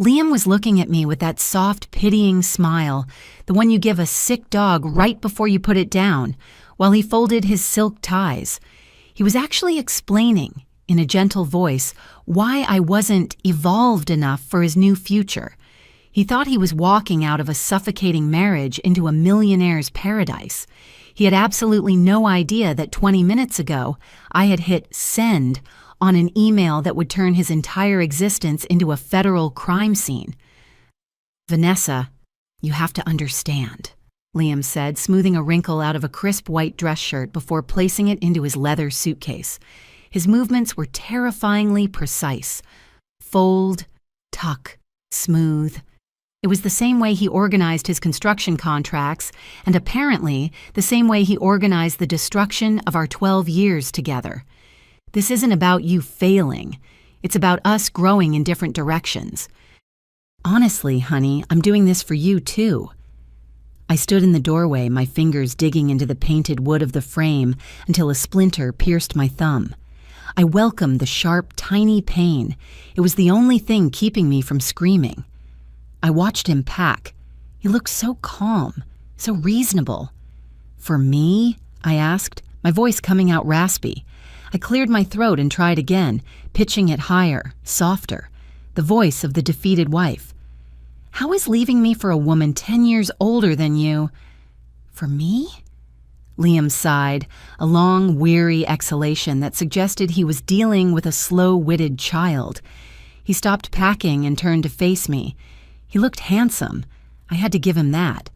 Liam was looking at me with that soft, pitying smile, the one you give a sick dog right before you put it down, while he folded his silk ties. He was actually explaining, in a gentle voice, why I wasn't evolved enough for his new future. He thought he was walking out of a suffocating marriage into a millionaire's paradise. He had absolutely no idea that 20 minutes ago I had hit send on an email that would turn his entire existence into a federal crime scene. "Vanessa, you have to understand," Liam said, smoothing a wrinkle out of a crisp white dress shirt before placing it into his leather suitcase. His movements were terrifyingly precise. Fold, tuck, smooth. It was the same way he organized his construction contracts, and apparently the same way he organized the destruction of our 12 years together. "This isn't about you failing. It's about us growing in different directions. Honestly, honey, I'm doing this for you too." I stood in the doorway, my fingers digging into the painted wood of the frame until a splinter pierced my thumb. I welcomed the sharp, tiny pain. It was the only thing keeping me from screaming. I watched him pack. He looked so calm, so reasonable. "For me?" I asked, my voice coming out raspy. I cleared my throat and tried again, pitching it higher, softer, the voice of the defeated wife. "How is leaving me for a woman 10 years older than you?" "For me?" Liam sighed, a long, weary exhalation that suggested he was dealing with a slow-witted child. He stopped packing and turned to face me. He looked handsome. I had to give him that.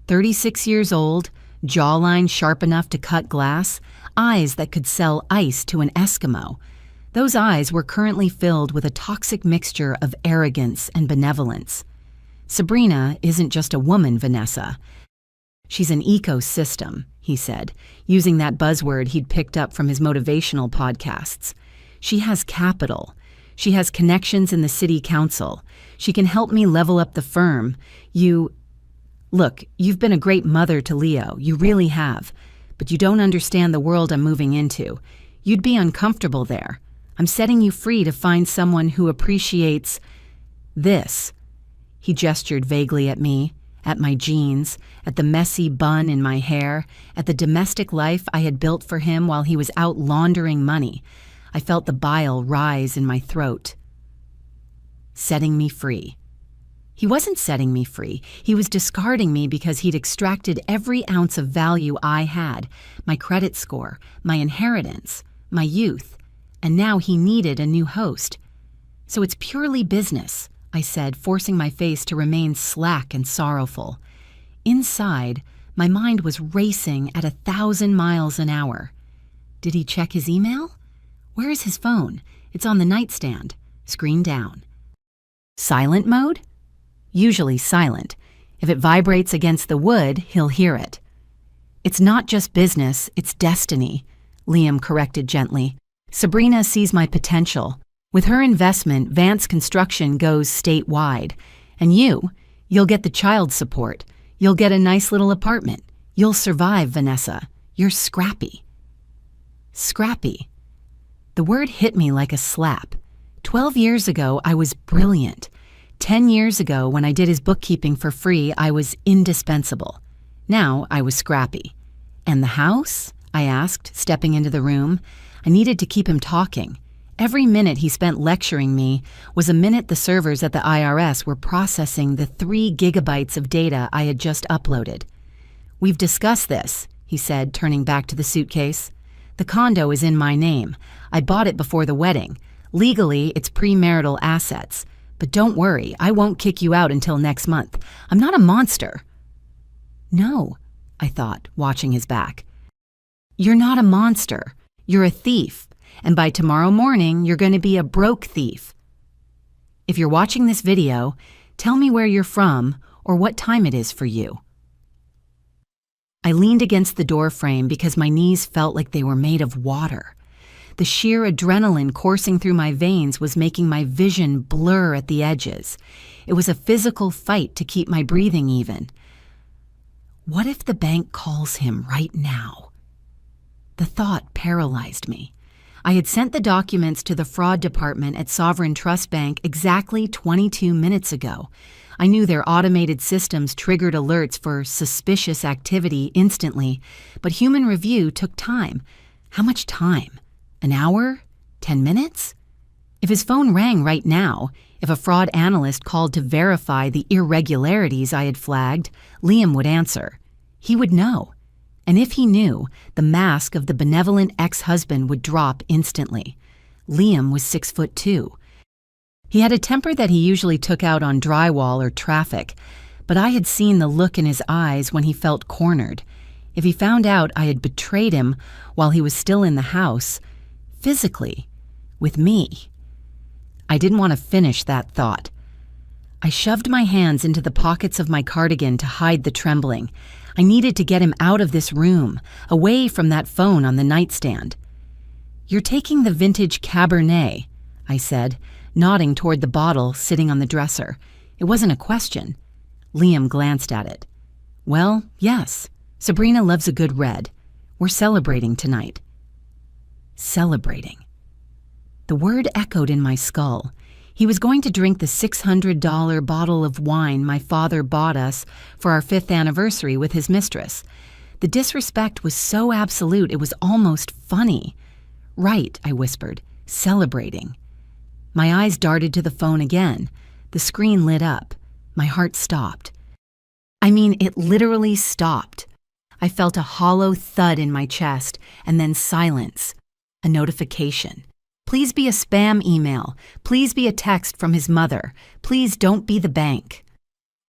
36 years old, jawline sharp enough to cut glass, eyes that could sell ice to an Eskimo. Those eyes were currently filled with a toxic mixture of arrogance and benevolence. "Sabrina isn't just a woman, Vanessa. She's an ecosystem," he said, using that buzzword he'd picked up from his motivational podcasts. "She has capital. She has connections in the city council. She can help me level up the firm. Look, you've been a great mother to Leo, you really have. But you don't understand the world I'm moving into. You'd be uncomfortable there. I'm setting you free to find someone who appreciates this." He gestured vaguely at me, at my jeans, at the messy bun in my hair, at the domestic life I had built for him while he was out laundering money. I felt the bile rise in my throat. Setting me free. He wasn't setting me free. He was discarding me because he'd extracted every ounce of value I had, my credit score, my inheritance, my youth, and now he needed a new host. "So it's purely business," I said, forcing my face to remain slack and sorrowful. Inside, my mind was racing at 1,000 miles an hour. Did he check his email? Where is his phone? It's on the nightstand, screen down. Silent mode? Usually silent. If it vibrates against the wood, he'll hear it. "It's not just business, it's destiny," Liam corrected gently. "Sabrina sees my potential. With her investment, Vance Construction goes statewide. And you'll get the child support. You'll get a nice little apartment. You'll survive, Vanessa. You're scrappy." Scrappy. The word hit me like a slap. 12 years ago, I was brilliant. 10 years ago, when I did his bookkeeping for free, I was indispensable. Now I was scrappy. "And the house?" I asked, stepping into the room. I needed to keep him talking. Every minute he spent lecturing me was a minute the servers at the IRS were processing the 3 gigabytes of data I had just uploaded. "We've discussed this," he said, turning back to the suitcase. "The condo is in my name. I bought it before the wedding. Legally, it's premarital assets. But don't worry, I won't kick you out until next month. I'm not a monster." "No," I thought, watching his back. "You're not a monster. You're a thief. And by tomorrow morning, you're going to be a broke thief. If you're watching this video, tell me where you're from or what time it is for you." I leaned against the door frame because my knees felt like they were made of water. The sheer adrenaline coursing through my veins was making my vision blur at the edges. It was a physical fight to keep my breathing even. What if the bank calls him right now? The thought paralyzed me. I had sent the documents to the fraud department at Sovereign Trust Bank exactly 22 minutes ago. I knew their automated systems triggered alerts for suspicious activity instantly, but human review took time. How much time? An hour? 10 minutes? If his phone rang right now, if a fraud analyst called to verify the irregularities I had flagged, Liam would answer. He would know. And if he knew, the mask of the benevolent ex-husband would drop instantly. Liam was 6'2". He had a temper that he usually took out on drywall or traffic, but I had seen the look in his eyes when he felt cornered. If he found out I had betrayed him while he was still in the house, physically, with me. I didn't want to finish that thought. I shoved my hands into the pockets of my cardigan to hide the trembling. I needed to get him out of this room, away from that phone on the nightstand. "You're taking the vintage Cabernet," I said, nodding toward the bottle sitting on the dresser. It wasn't a question. Liam glanced at it. "Well, yes. Sabrina loves a good red. We're celebrating tonight." Celebrating. The word echoed in my skull. He was going to drink the $600 bottle of wine my father bought us for our 5th anniversary with his mistress. The disrespect was so absolute it was almost funny. "Right," I whispered, "celebrating." My eyes darted to the phone again. The screen lit up. My heart stopped. I mean, it literally stopped. I felt a hollow thud in my chest, and then silence. A notification. "Please be a spam email. Please be a text from his mother. Please don't be the bank."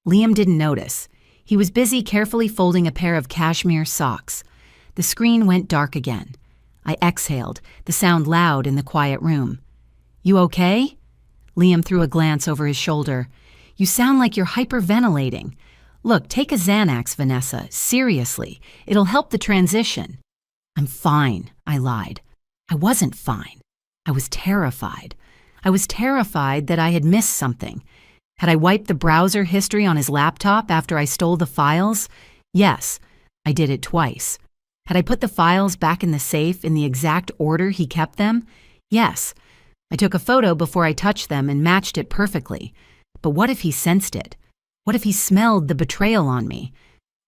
Liam didn't notice. He was busy carefully folding a pair of cashmere socks. The screen went dark again. I exhaled, the sound loud in the quiet room. "You okay?" Liam threw a glance over his shoulder. "You sound like you're hyperventilating. Look, take a Xanax, Vanessa. Seriously. It'll help the transition." "I'm fine," I lied. I wasn't fine. I was terrified. I was terrified that I had missed something. Had I wiped the browser history on his laptop after I stole the files? Yes, I did it twice. Had I put the files back in the safe in the exact order he kept them? Yes. I took a photo before I touched them and matched it perfectly. But what if he sensed it? What if he smelled the betrayal on me?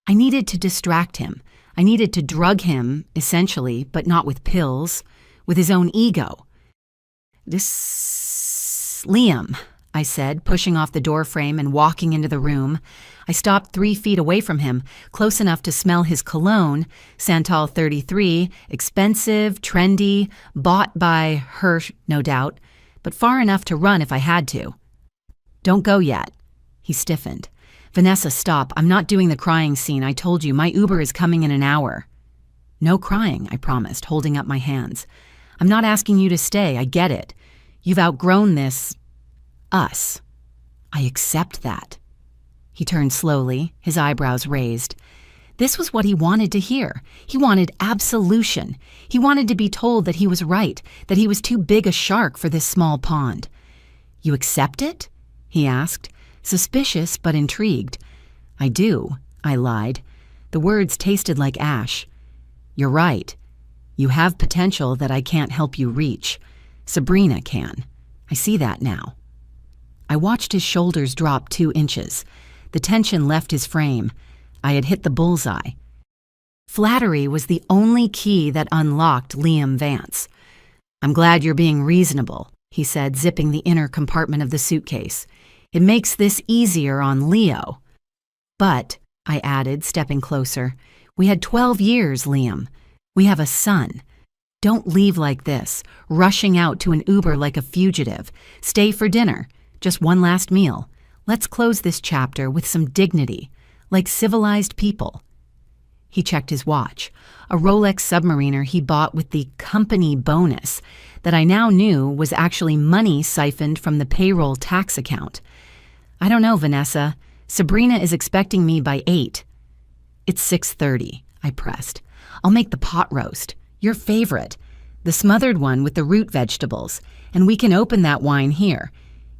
I needed to distract him. I needed to drug him, essentially, but not with pills, with his own ego. Liam," I said, pushing off the doorframe and walking into the room. I stopped 3 feet away from him, close enough to smell his cologne, Santal 33, expensive, trendy, bought by her, no doubt, but far enough to run if I had to. "Don't go yet." He stiffened. "Vanessa, stop. I'm not doing the crying scene. I told you, my Uber is coming in an hour." "No crying," I promised, holding up my hands. "I'm not asking you to stay. I get it. You've outgrown this. Us. I accept that." He turned slowly, his eyebrows raised. This was what he wanted to hear. He wanted absolution. He wanted to be told that he was right, that he was too big a shark for this small pond. "You accept it?" he asked, suspicious but intrigued. "I do," I lied. The words tasted like ash. "You're right. You have potential that I can't help you reach. Sabrina can. I see that now." I watched his shoulders drop 2 inches. The tension left his frame. I had hit the bullseye. Flattery was the only key that unlocked Liam Vance. "I'm glad you're being reasonable," he said, zipping the inner compartment of the suitcase. "It makes this easier on Leo." "But," I added, stepping closer, "we had 12 years, Liam. We have a son. Don't leave like this, rushing out to an Uber like a fugitive. Stay for dinner. Just one last meal. Let's close this chapter with some dignity, like civilized people." He checked his watch, a Rolex Submariner he bought with the company bonus that I now knew was actually money siphoned from the payroll tax account. "I don't know, Vanessa. Sabrina is expecting me by 8. "It's 6:30, I pressed. "I'll make the pot roast. Your favorite. The smothered one with the root vegetables. And we can open that wine here.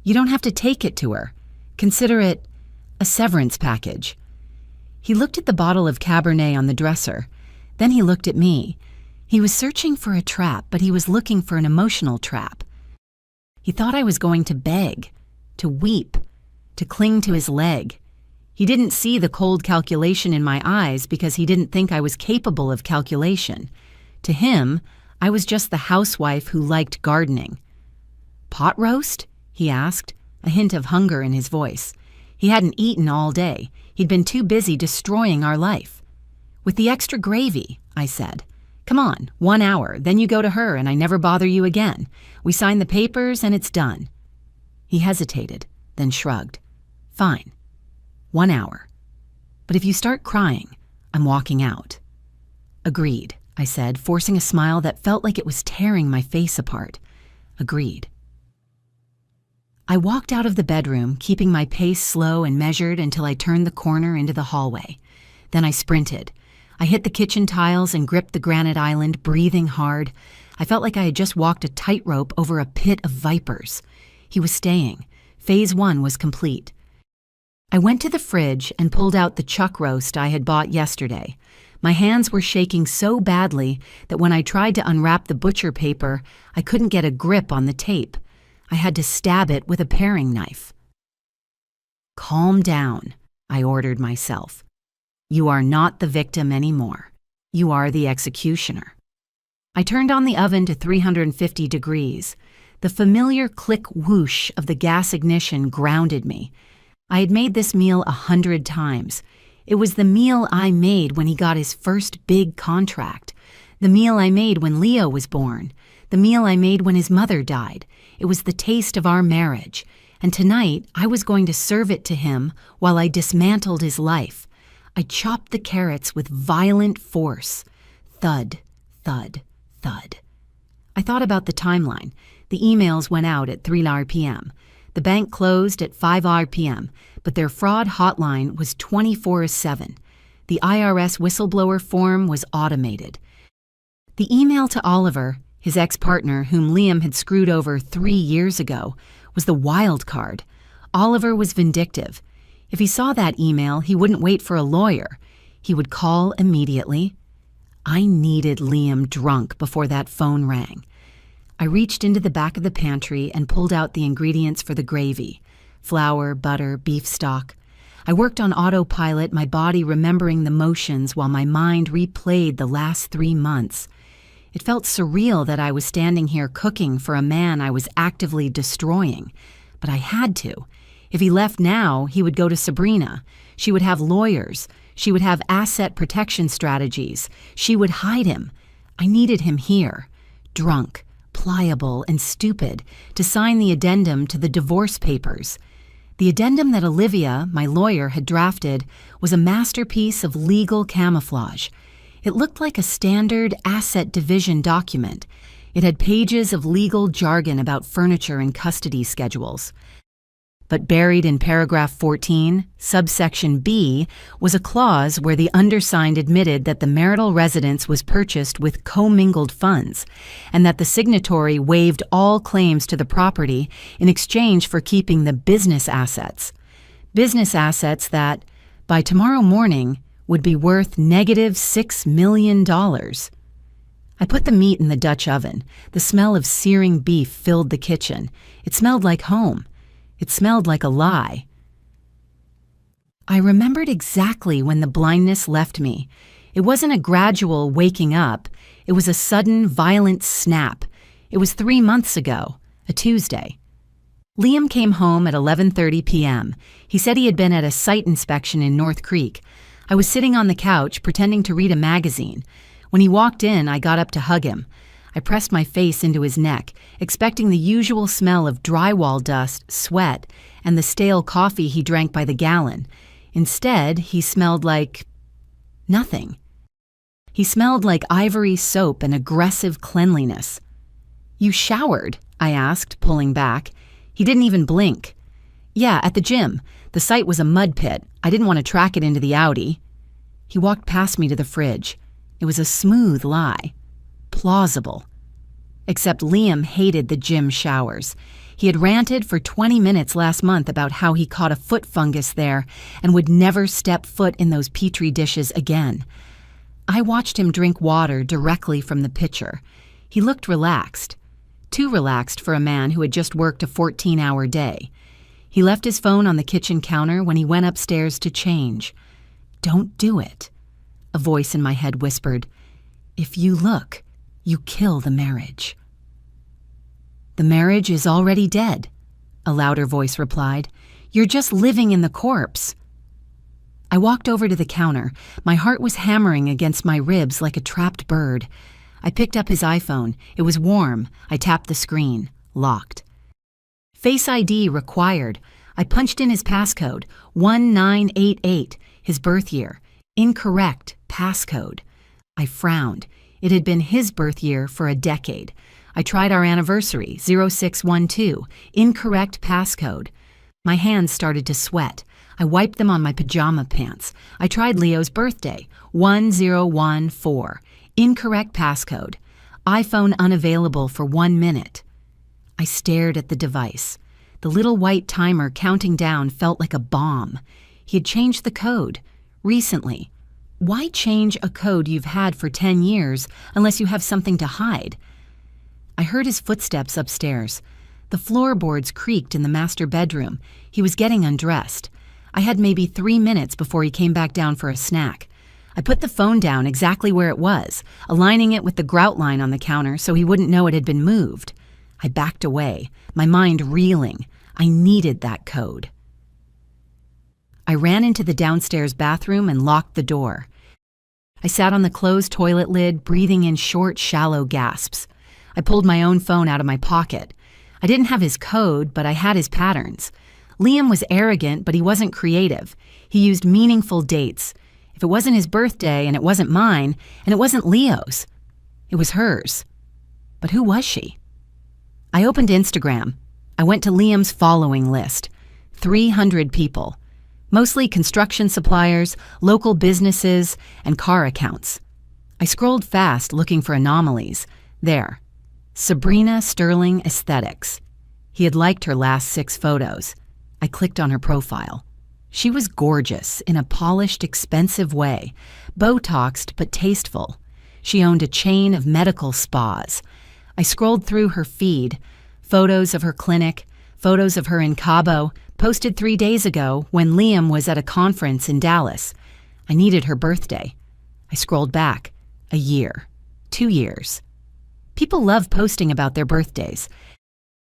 You don't have to take it to her. Consider it a severance package." He looked at the bottle of Cabernet on the dresser. Then he looked at me. He was searching for a trap, but he was looking for an emotional trap. He thought I was going to beg, to weep, to cling to his leg. He didn't see the cold calculation in my eyes because he didn't think I was capable of calculation. To him, I was just the housewife who liked gardening. "Pot roast?" he asked, a hint of hunger in his voice. He hadn't eaten all day. He'd been too busy destroying our life. "With the extra gravy," I said. "Come on, 1 hour, then you go to her and I never bother you again. We sign the papers and it's done." He hesitated, then shrugged. "Fine. 1 hour. But if you start crying, I'm walking out." "Agreed," I said, forcing a smile that felt like it was tearing my face apart. "Agreed." I walked out of the bedroom, keeping my pace slow and measured until I turned the corner into the hallway. Then I sprinted. I hit the kitchen tiles and gripped the granite island, breathing hard. I felt like I had just walked a tightrope over a pit of vipers. He was staying. Phase 1 was complete. I went to the fridge and pulled out the chuck roast I had bought yesterday. My hands were shaking so badly that when I tried to unwrap the butcher paper, I couldn't get a grip on the tape. I had to stab it with a paring knife. "Calm down," I ordered myself. "You are not the victim anymore. You are the executioner." I turned on the oven to 350 degrees. The familiar click whoosh of the gas ignition grounded me. I had made this meal 100 times. It was the meal I made when he got his first big contract. The meal I made when Leo was born. The meal I made when his mother died. It was the taste of our marriage. And tonight, I was going to serve it to him while I dismantled his life. I chopped the carrots with violent force. Thud, thud, thud. I thought about the timeline. The emails went out at 3 p.m. The bank closed at 5 p.m., but their fraud hotline was 24/7. The IRS whistleblower form was automated. The email to Oliver, his ex-partner whom Liam had screwed over 3 years ago, was the wild card. Oliver was vindictive. If he saw that email, he wouldn't wait for a lawyer. He would call immediately. I needed Liam drunk before that phone rang. I reached into the back of the pantry and pulled out the ingredients for the gravy: flour, butter, beef stock. I worked on autopilot, my body remembering the motions while my mind replayed the last 3 months. It felt surreal that I was standing here cooking for a man I was actively destroying. But I had to. If he left now, he would go to Sabrina. She would have lawyers. She would have asset protection strategies. She would hide him. I needed him here, drunk, pliable, and stupid, to sign the addendum to the divorce papers. The addendum that Olivia, my lawyer, had drafted was a masterpiece of legal camouflage. It looked like a standard asset division document. It had pages of legal jargon about furniture and custody schedules. But buried in paragraph 14, subsection B, was a clause where the undersigned admitted that the marital residence was purchased with commingled funds, and that the signatory waived all claims to the property in exchange for keeping the business assets. Business assets that, by tomorrow morning, would be worth -$6 million. I put the meat in the Dutch oven. The smell of searing beef filled the kitchen. It smelled like home. It smelled like a lie. I remembered exactly when the blindness left me. It wasn't a gradual waking up. It was a sudden, violent snap. It was 3 months ago, a Tuesday. Liam came home at 11:30 p.m. He said he had been at a site inspection in North Creek. I was sitting on the couch, pretending to read a magazine. When he walked in, I got up to hug him. I pressed my face into his neck, expecting the usual smell of drywall dust, sweat, and the stale coffee he drank by the gallon. Instead, he smelled like nothing. He smelled like ivory soap and aggressive cleanliness. "You showered?" I asked, pulling back. He didn't even blink. "Yeah, at the gym. The site was a mud pit. I didn't want to track it into the Audi." He walked past me to the fridge. It was a smooth lie. Plausible. Except Liam hated the gym showers. He had ranted for 20 minutes last month about how he caught a foot fungus there and would never step foot in those petri dishes again. I watched him drink water directly from the pitcher. He looked relaxed. Too relaxed for a man who had just worked a 14-hour day. He left his phone on the kitchen counter when he went upstairs to change. "Don't do it," a voice in my head whispered. "If you look, you kill the marriage." "The marriage is already dead," a louder voice replied. "You're just living in the corpse." I walked over to the counter. My heart was hammering against my ribs like a trapped bird. I picked up his iPhone. It was warm. I tapped the screen. Locked. Face ID required. I punched in his passcode, 1988, his birth year. Incorrect passcode. I frowned. It had been his birth year for a decade. I tried our anniversary, 0612. Incorrect passcode. My hands started to sweat. I wiped them on my pajama pants. I tried Leo's birthday, 1014. Incorrect passcode. iPhone unavailable for 1 minute. I stared at the device. The little white timer counting down felt like a bomb. He had changed the code. Recently. Why change a code you've had for 10 years unless you have something to hide? I heard his footsteps upstairs. The floorboards creaked in the master bedroom. He was getting undressed. I had maybe 3 minutes before he came back down for a snack. I put the phone down exactly where it was, aligning it with the grout line on the counter so he wouldn't know it had been moved. I backed away, my mind reeling. I needed that code. I ran into the downstairs bathroom and locked the door. I sat on the closed toilet lid, breathing in short, shallow gasps. I pulled my own phone out of my pocket. I didn't have his code, but I had his patterns. Liam was arrogant, but he wasn't creative. He used meaningful dates. If it wasn't his birthday, and it wasn't mine, and it wasn't Leo's, it was hers. But who was she? I opened Instagram. I went to Liam's following list. 300 people. Mostly construction suppliers, local businesses, and car accounts. I scrolled fast looking for anomalies. There. Sabrina Sterling Aesthetics. He had liked her last 6 photos. I clicked on her profile. She was gorgeous in a polished, expensive way, Botoxed but tasteful. She owned a chain of medical spas. I scrolled through her feed, photos of her clinic, photos of her in Cabo, posted 3 days ago when Liam was at a conference in Dallas. I needed her birthday. I scrolled back. A year. 2 years. People love posting about their birthdays.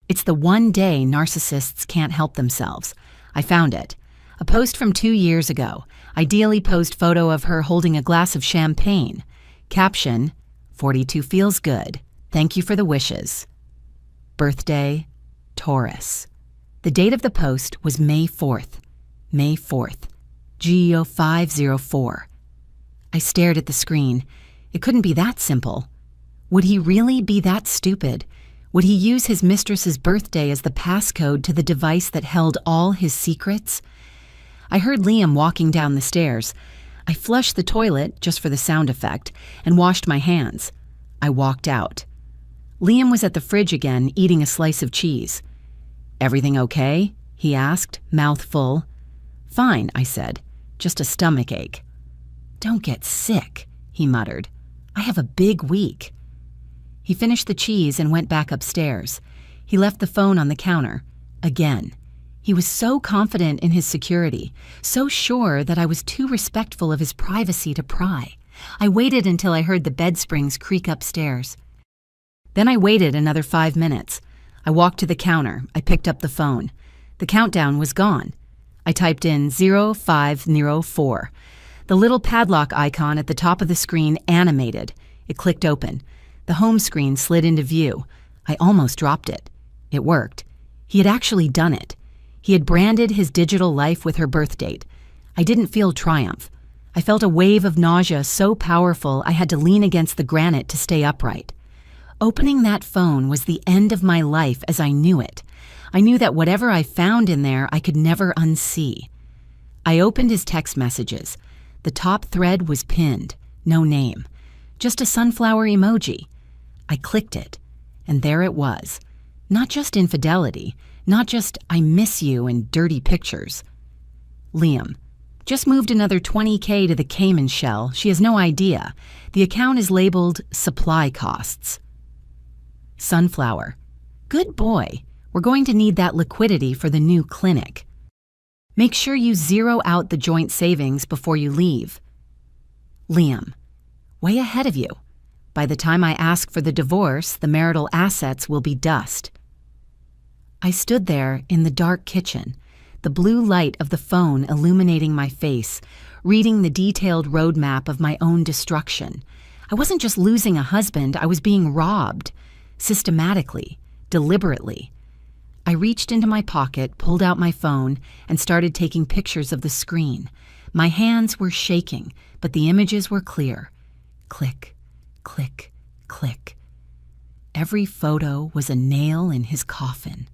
It's the one day narcissists can't help themselves. I found it. A post from 2 years ago. Ideally posed photo of her holding a glass of champagne. Caption, 42 feels good. Thank you for the wishes. Birthday, Taurus. The date of the post was May 4th. May 4th. GEO 504. I stared at the screen. It couldn't be that simple. Would he really be that stupid? Would he use his mistress's birthday as the passcode to the device that held all his secrets? I heard Liam walking down the stairs. I flushed the toilet, just for the sound effect, and washed my hands. I walked out. Liam was at the fridge again, eating a slice of cheese. "Everything okay?" he asked, mouth full. "Fine," I said. "Just a stomach ache." "Don't get sick," he muttered. "I have a big week." He finished the cheese and went back upstairs. He left the phone on the counter. Again. He was so confident in his security, so sure that I was too respectful of his privacy to pry. I waited until I heard the bed springs creak upstairs. Then I waited another 5 minutes. I walked to the counter. I picked up the phone. The countdown was gone. I typed in 0504. The little padlock icon at the top of the screen animated. It clicked open. The home screen slid into view. I almost dropped it. It worked. He had actually done it. He had branded his digital life with her birth date. I didn't feel triumph. I felt a wave of nausea so powerful I had to lean against the granite to stay upright. Opening that phone was the end of my life as I knew it. I knew that whatever I found in there I could never unsee. I opened his text messages. The top thread was pinned. No name. Just a sunflower emoji. I clicked it, and there it was. Not just infidelity, not just "I miss you" and dirty pictures. Liam, Just moved another $20K to the Cayman shell. She has no idea. The account is labeled supply costs. Sunflower. Good boy. We're going to need that liquidity for the new clinic. Make sure you zero out the joint savings before you leave. Liam. Way ahead of you. By the time I ask for the divorce, the marital assets will be dust. I stood there in the dark kitchen, the blue light of the phone illuminating my face, reading the detailed roadmap of my own destruction. I wasn't just losing a husband, I was being robbed. Systematically, deliberately. I reached into my pocket, pulled out my phone, and started taking pictures of the screen. My hands were shaking, but the images were clear. Click, click, click. Every photo was a nail in his coffin.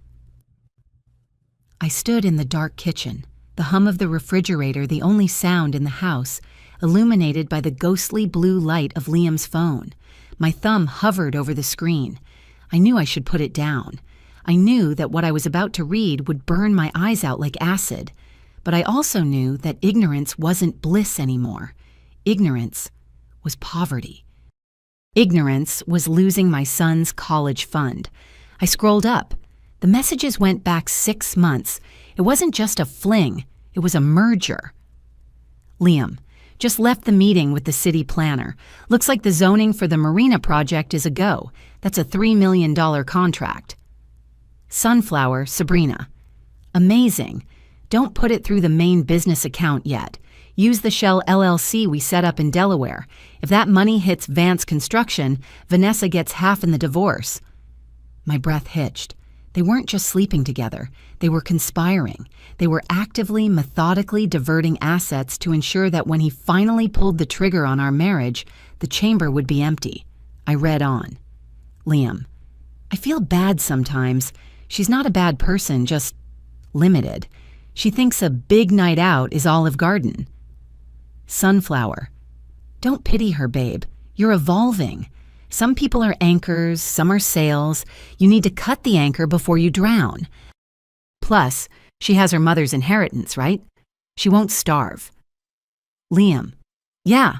I stood in the dark kitchen, the hum of the refrigerator the only sound in the house, illuminated by the ghostly blue light of Liam's phone. My thumb hovered over the screen. I knew I should put it down. I knew that what I was about to read would burn my eyes out like acid. But I also knew that ignorance wasn't bliss anymore. Ignorance was poverty. Ignorance was losing my son's college fund. I scrolled up. The messages went back 6 months. It wasn't just a fling, it was a merger. Liam, just left the meeting with the city planner. Looks like the zoning for the marina project is a go. That's a $3 million contract. Sunflower, Sabrina. Amazing. Don't put it through the main business account yet. Use the Shell LLC we set up in Delaware. If that money hits Vance Construction, Vanessa gets half in the divorce. My breath hitched. They weren't just sleeping together. They were conspiring. They were actively, methodically diverting assets to ensure that when he finally pulled the trigger on our marriage, the chamber would be empty. I read on. Liam, I feel bad sometimes. She's not a bad person, just limited. She thinks a big night out is Olive Garden. Sunflower, don't pity her, babe. You're evolving. Some people are anchors, some are sails. You need to cut the anchor before you drown. Plus, she has her mother's inheritance, right? She won't starve. Liam, yeah.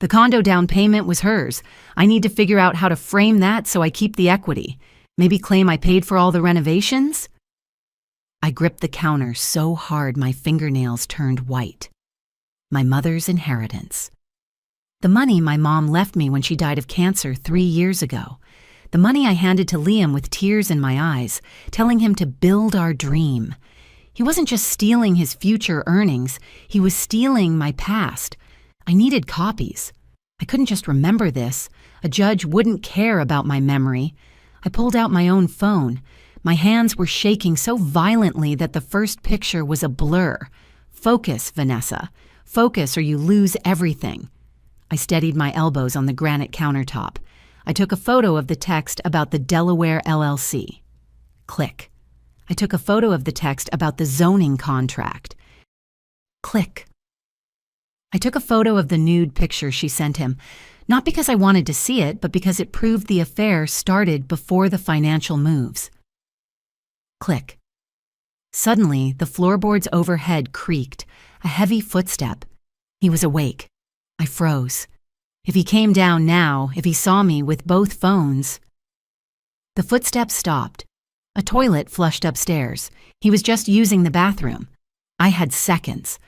The condo down payment was hers. I need to figure out how to frame that so I keep the equity. Maybe claim I paid for all the renovations? I gripped the counter so hard my fingernails turned white. My mother's inheritance. The money my mom left me when she died of cancer 3 years ago. The money I handed to Liam with tears in my eyes, telling him to build our dream. He wasn't just stealing his future earnings, he was stealing my past. I needed copies. I couldn't just remember this. A judge wouldn't care about my memory. I pulled out my own phone. My hands were shaking so violently that the first picture was a blur. Focus, Vanessa. Focus or you lose everything. I steadied my elbows on the granite countertop. I took a photo of the text about the Delaware LLC. Click. I took a photo of the text about the zoning contract. Click. I took a photo of the nude picture she sent him, not because I wanted to see it, but because it proved the affair started before the financial moves. Click. Suddenly, the floorboards overhead creaked, a heavy footstep. He was awake. I froze. If he came down now, if he saw me with both phones. The footsteps stopped. A toilet flushed upstairs. He was just using the bathroom. I had seconds.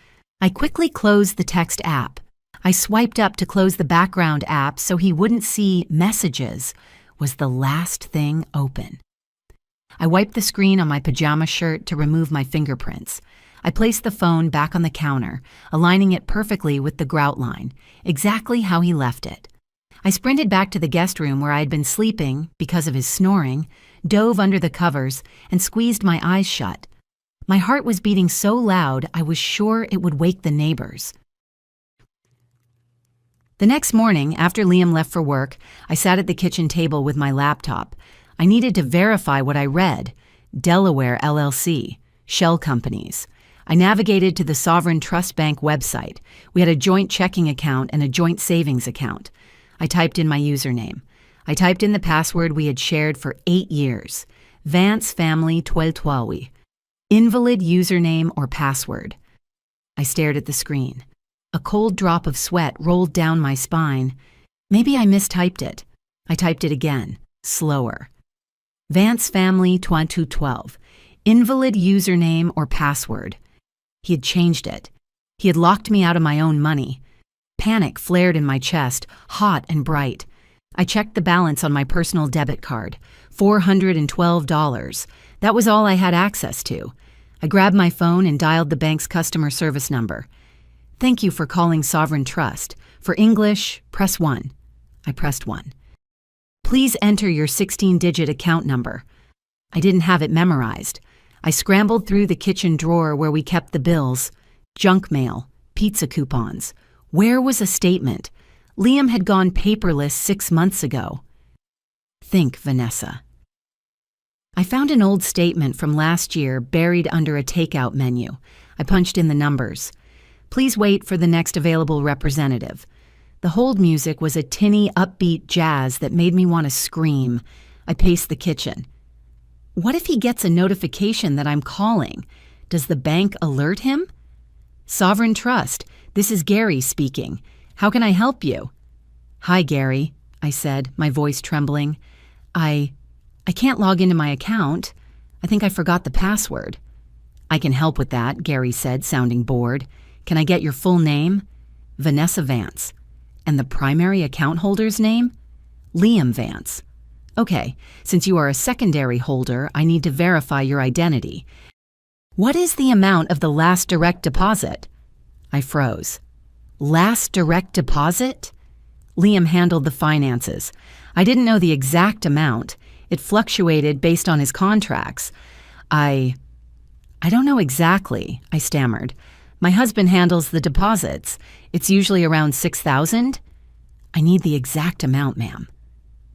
I quickly closed the text app. I swiped up to close the background app so he wouldn't see messages. Was the last thing open. I wiped the screen on my pajama shirt to remove my fingerprints. I placed the phone back on the counter, aligning it perfectly with the grout line, exactly how he left it. I sprinted back to the guest room where I had been sleeping because of his snoring, dove under the covers, and squeezed my eyes shut. My heart was beating so loud I was sure it would wake the neighbors. The next morning, after Liam left for work, I sat at the kitchen table with my laptop. I needed to verify what I read. Delaware LLC, shell companies. I navigated to the Sovereign Trust Bank website. We had a joint checking account and a joint savings account. I typed in my username. I typed in the password we had shared for 8 years. Vance Family Tweltwawi. Invalid username or password. I stared at the screen. A cold drop of sweat rolled down my spine. Maybe I mistyped it. I typed it again, slower. Vance Family 2212. Invalid username or password. He had changed it. He had locked me out of my own money. Panic flared in my chest, hot and bright. I checked the balance on my personal debit card. $412. That was all I had access to. I grabbed my phone and dialed the bank's customer service number. "Thank you for calling Sovereign Trust. For English, press 1. I pressed 1. "Please enter your 16-digit account number." I didn't have it memorized. I scrambled through the kitchen drawer where we kept the bills. Junk mail, pizza coupons. Where was a statement? Liam had gone paperless 6 months ago. Think, Vanessa. I found an old statement from last year buried under a takeout menu. I punched in the numbers. "Please wait for the next available representative." The hold music was a tinny, upbeat jazz that made me want to scream. I paced the kitchen. What if he gets a notification that I'm calling? Does the bank alert him? "Sovereign Trust, this is Gary speaking. How can I help you?" "Hi, Gary," I said, my voice trembling. I can't log into my account. I think I forgot the password." "I can help with that," Gary said, sounding bored. "Can I get your full name?" "Vanessa Vance." "And the primary account holder's name?" "Liam Vance." "Okay, since you are a secondary holder, I need to verify your identity. What is the amount of the last direct deposit?" I froze. "Last direct deposit?" Liam handled the finances. I didn't know the exact amount. It fluctuated based on his contracts. I don't know exactly," I stammered. "My husband handles the deposits. It's usually around $6,000. "I need the exact amount, ma'am."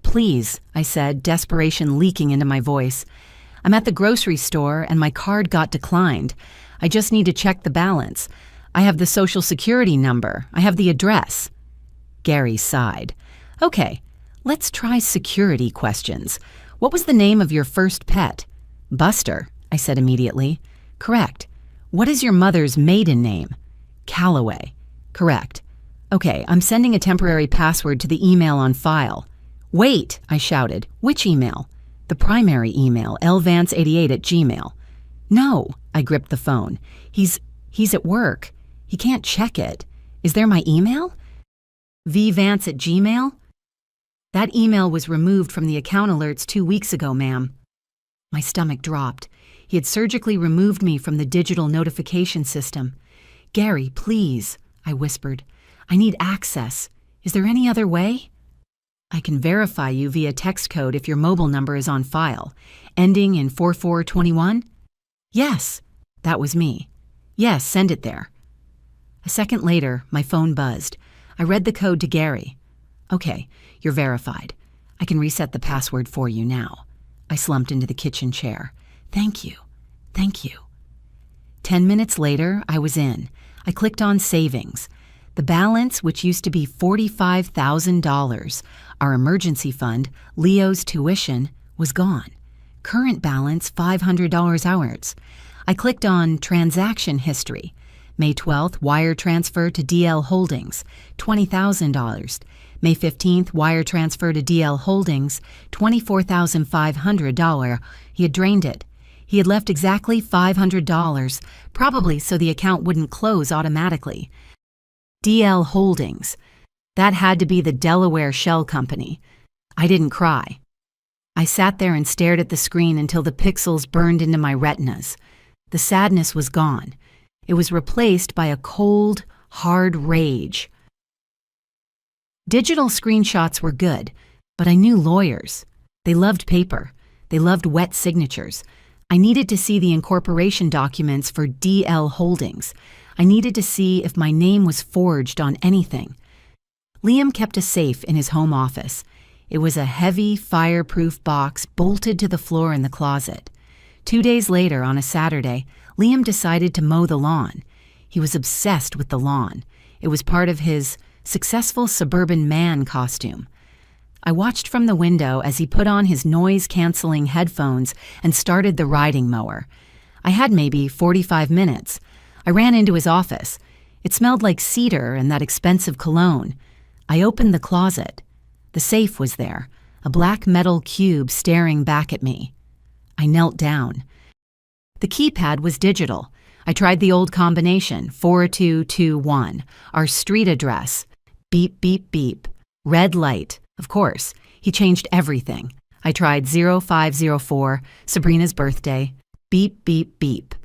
"Please," I said, desperation leaking into my voice. "I'm at the grocery store and my card got declined. I just need to check the balance. I have the Social Security number. I have the address." Gary sighed. "Okay, let's try security questions. What was the name of your first pet?" "Buster," I said immediately. "Correct. What is your mother's maiden name?" "Calloway." "Correct. Okay, I'm sending a temporary password to the email on file." "Wait," I shouted. "Which email?" "The primary email, lvance88@gmail. "No," I gripped the phone. He's at work. He can't check it. Is there my email?" "vvance@gmail? That email was removed from the account alerts 2 weeks ago, ma'am." My stomach dropped. He had surgically removed me from the digital notification system. "Gary, please," I whispered. "I need access. Is there any other way?" "I can verify you via text code if your mobile number is on file. Ending in 4421? "Yes." That was me. "Yes, send it there." A second later, my phone buzzed. I read the code to Gary. "Okay, you're verified. I can reset the password for you now." I slumped into the kitchen chair. "Thank you. Thank you." 10 minutes later, I was in. I clicked on Savings. The balance, which used to be $45,000, our emergency fund, Leo's tuition, was gone. Current balance, $500 ours. I clicked on Transaction History. May 12th, wire transfer to DL Holdings, $20,000. May 15th, wire transfer to DL Holdings, $24,500. He had drained it. He had left exactly $500, probably so the account wouldn't close automatically. DL Holdings. That had to be the Delaware shell company. I didn't cry. I sat there and stared at the screen until the pixels burned into my retinas. The sadness was gone. It was replaced by a cold, hard rage. Digital screenshots were good, but I knew lawyers. They loved paper. They loved wet signatures. I needed to see the incorporation documents for DL Holdings. I needed to see if my name was forged on anything. Liam kept a safe in his home office. It was a heavy, fireproof box bolted to the floor in the closet. 2 days later, on a Saturday, Liam decided to mow the lawn. He was obsessed with the lawn. It was part of his successful suburban man costume. I watched from the window as he put on his noise-canceling headphones and started the riding mower. I had maybe 45 minutes. I ran into his office. It smelled like cedar and that expensive cologne. I opened the closet. The safe was there, a black metal cube staring back at me. I knelt down. The keypad was digital. I tried the old combination, 4221, our street address. Beep, beep, beep. Red light. Of course, he changed everything. I tried 0504, Sabrina's birthday. Beep, beep, beep.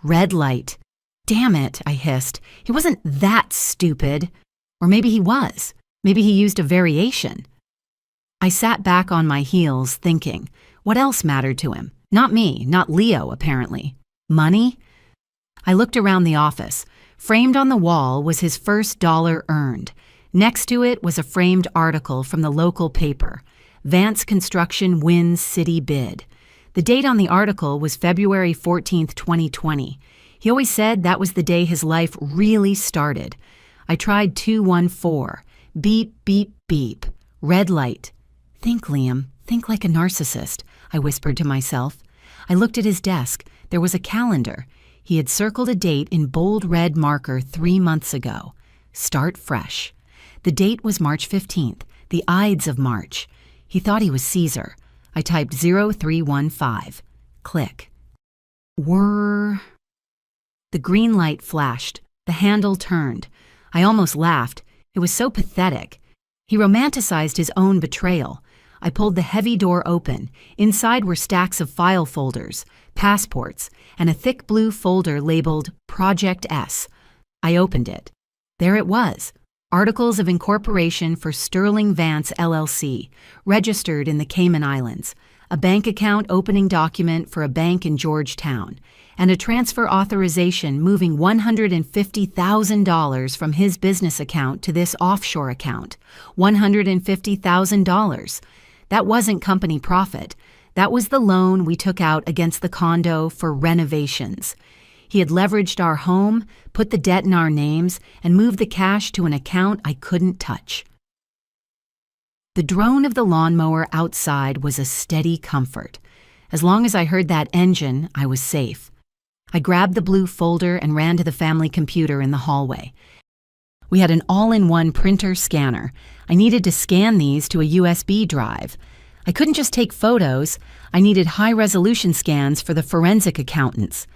Red light. Damn it, I hissed. He wasn't that stupid. Or maybe he was. Maybe he used a variation. I sat back on my heels, thinking, what else mattered to him? Not me, not Leo, apparently. Money? I looked around the office. Framed on the wall was his first dollar earned. Next to it was a framed article from the local paper. Vance Construction wins city bid. The date on the article was February 14th, 2020. He always said that was the day his life really started. I tried 214. Beep, beep, beep. Red light. Think, Liam. Think like a narcissist, I whispered to myself. I looked at his desk. There was a calendar. He had circled a date in bold red marker 3 months ago. Start fresh. The date was March 15th, the Ides of March. He thought he was Caesar. I typed 0315. Click. Whirr. The green light flashed. The handle turned. I almost laughed. It was so pathetic. He romanticized his own betrayal. I pulled the heavy door open. Inside were stacks of file folders, passports, and a thick blue folder labeled Project S. I opened it. There it was. Articles of Incorporation for Sterling Vance LLC, registered in the Cayman Islands, a bank account opening document for a bank in Georgetown, and a transfer authorization moving $150,000 from his business account to this offshore account. $150,000. That wasn't company profit. That was the loan we took out against the condo for renovations. He had leveraged our home, put the debt in our names, and moved the cash to an account I couldn't touch. The drone of the lawnmower outside was a steady comfort. As long as I heard that engine, I was safe. I grabbed the blue folder and ran to the family computer in the hallway. We had an all-in-one printer scanner. I needed to scan these to a USB drive. I couldn't just take photos. I needed high-resolution scans for the forensic accountants.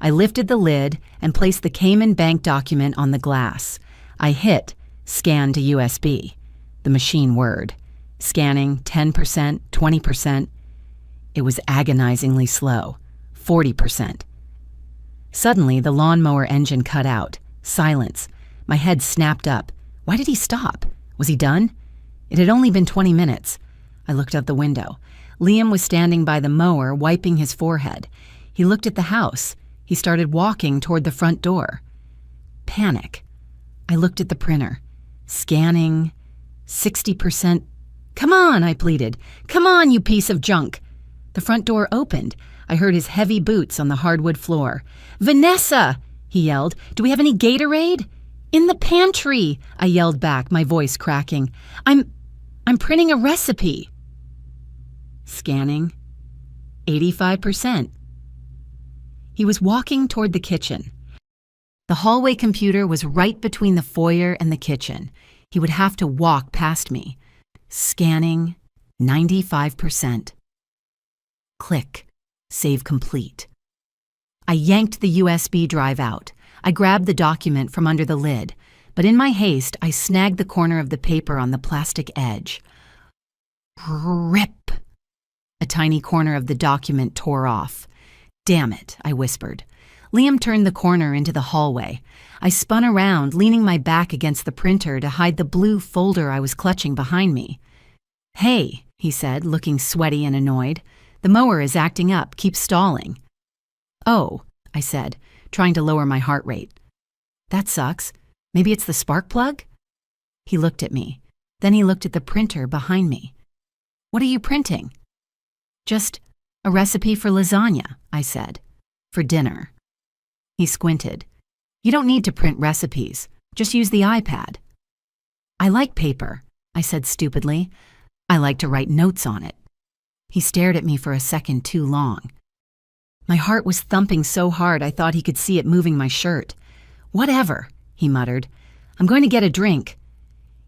I lifted the lid and placed the Cayman bank document on the glass. I hit Scan to USB. The machine whirred. Scanning 10%, 20%. It was agonizingly slow. 40%. Suddenly, the lawnmower engine cut out. Silence. My head snapped up. Why did he stop? Was he done? It had only been 20 minutes. I looked out the window. Liam was standing by the mower, wiping his forehead. He looked at the house. He started walking toward the front door. Panic. I looked at the printer. Scanning. 60%. Come on, I pleaded. Come on, you piece of junk. The front door opened. I heard his heavy boots on the hardwood floor. Vanessa, he yelled. Do we have any Gatorade? In the pantry, I yelled back, my voice cracking. I'm printing a recipe. Scanning. 85%. He was walking toward the kitchen. The hallway computer was right between the foyer and the kitchen. He would have to walk past me. Scanning. 95%. Click. Save complete. I yanked the USB drive out. I grabbed the document from under the lid, but in my haste, I snagged the corner of the paper on the plastic edge. Rip! A tiny corner of the document tore off. Damn it, I whispered. Liam turned the corner into the hallway. I spun around, leaning my back against the printer to hide the blue folder I was clutching behind me. Hey, he said, looking sweaty and annoyed. The mower is acting up. Keep stalling. Oh, I said, trying to lower my heart rate. That sucks. Maybe it's the spark plug? He looked at me. Then he looked at the printer behind me. What are you printing? Just a recipe for lasagna, I said. For dinner. He squinted. You don't need to print recipes. Just use the iPad. I like paper, I said stupidly. I like to write notes on it. He stared at me for a second too long. My heart was thumping so hard I thought he could see it moving my shirt. "Whatever," he muttered. "I'm going to get a drink."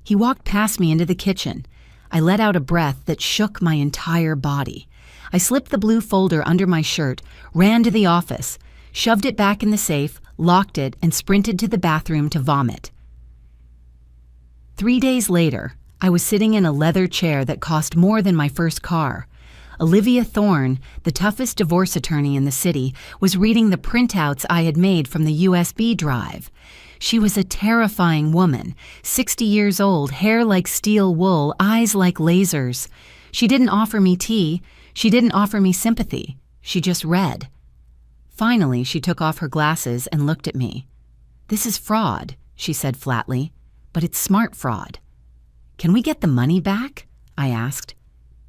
He walked past me into the kitchen. I let out a breath that shook my entire body. I slipped the blue folder under my shirt, ran to the office, shoved it back in the safe, locked it, and sprinted to the bathroom to vomit. 3 days later, I was sitting in a leather chair that cost more than my first car. Olivia Thorne, the toughest divorce attorney in the city, was reading the printouts I had made from the USB drive. She was a terrifying woman, 60 years old, hair like steel wool, eyes like lasers. She didn't offer me tea. She didn't offer me sympathy. She just read. Finally, she took off her glasses and looked at me. "This is fraud," she said flatly, "but it's smart fraud." "Can we get the money back?" I asked.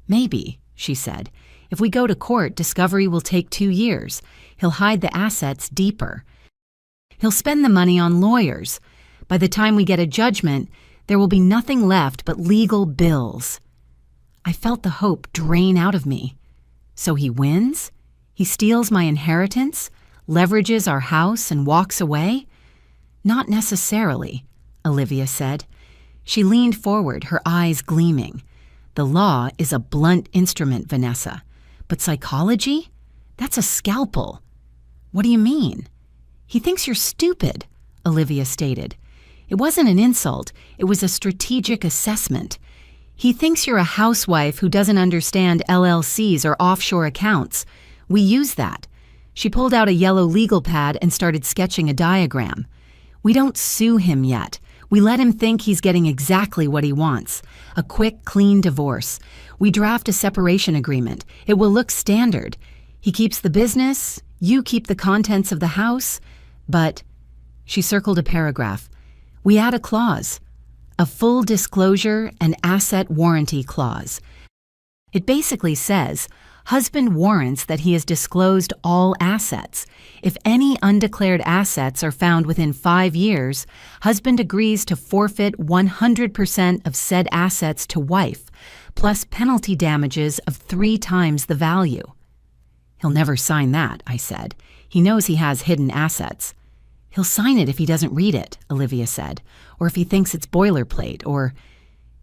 "Maybe," she said. "If we go to court, discovery will take 2 years. He'll hide the assets deeper. He'll spend the money on lawyers. By the time we get a judgment, there will be nothing left but legal bills." I felt the hope drain out of me. So he wins? He steals my inheritance, leverages our house, and walks away? "Not necessarily," Olivia said. She leaned forward, her eyes gleaming. "The law is a blunt instrument, Vanessa. But psychology? That's a scalpel." "What do you mean?" "He thinks you're stupid," Olivia stated. "It wasn't an insult. It was a strategic assessment. He thinks you're a housewife who doesn't understand LLCs or offshore accounts. We use that." She pulled out a yellow legal pad and started sketching a diagram. "We don't sue him yet. We let him think he's getting exactly what he wants. A quick, clean divorce. We draft a separation agreement. It will look standard. He keeps the business, you keep the contents of the house, but," she circled a paragraph, "we add a clause. A full disclosure and asset warranty clause. It basically says, husband warrants that he has disclosed all assets. If any undeclared assets are found within 5 years, husband agrees to forfeit 100% of said assets to wife, plus penalty damages of 3 times the value." "He'll never sign that," I said. "He knows he has hidden assets." "He'll sign it if he doesn't read it," Olivia said, "or if he thinks it's boilerplate, or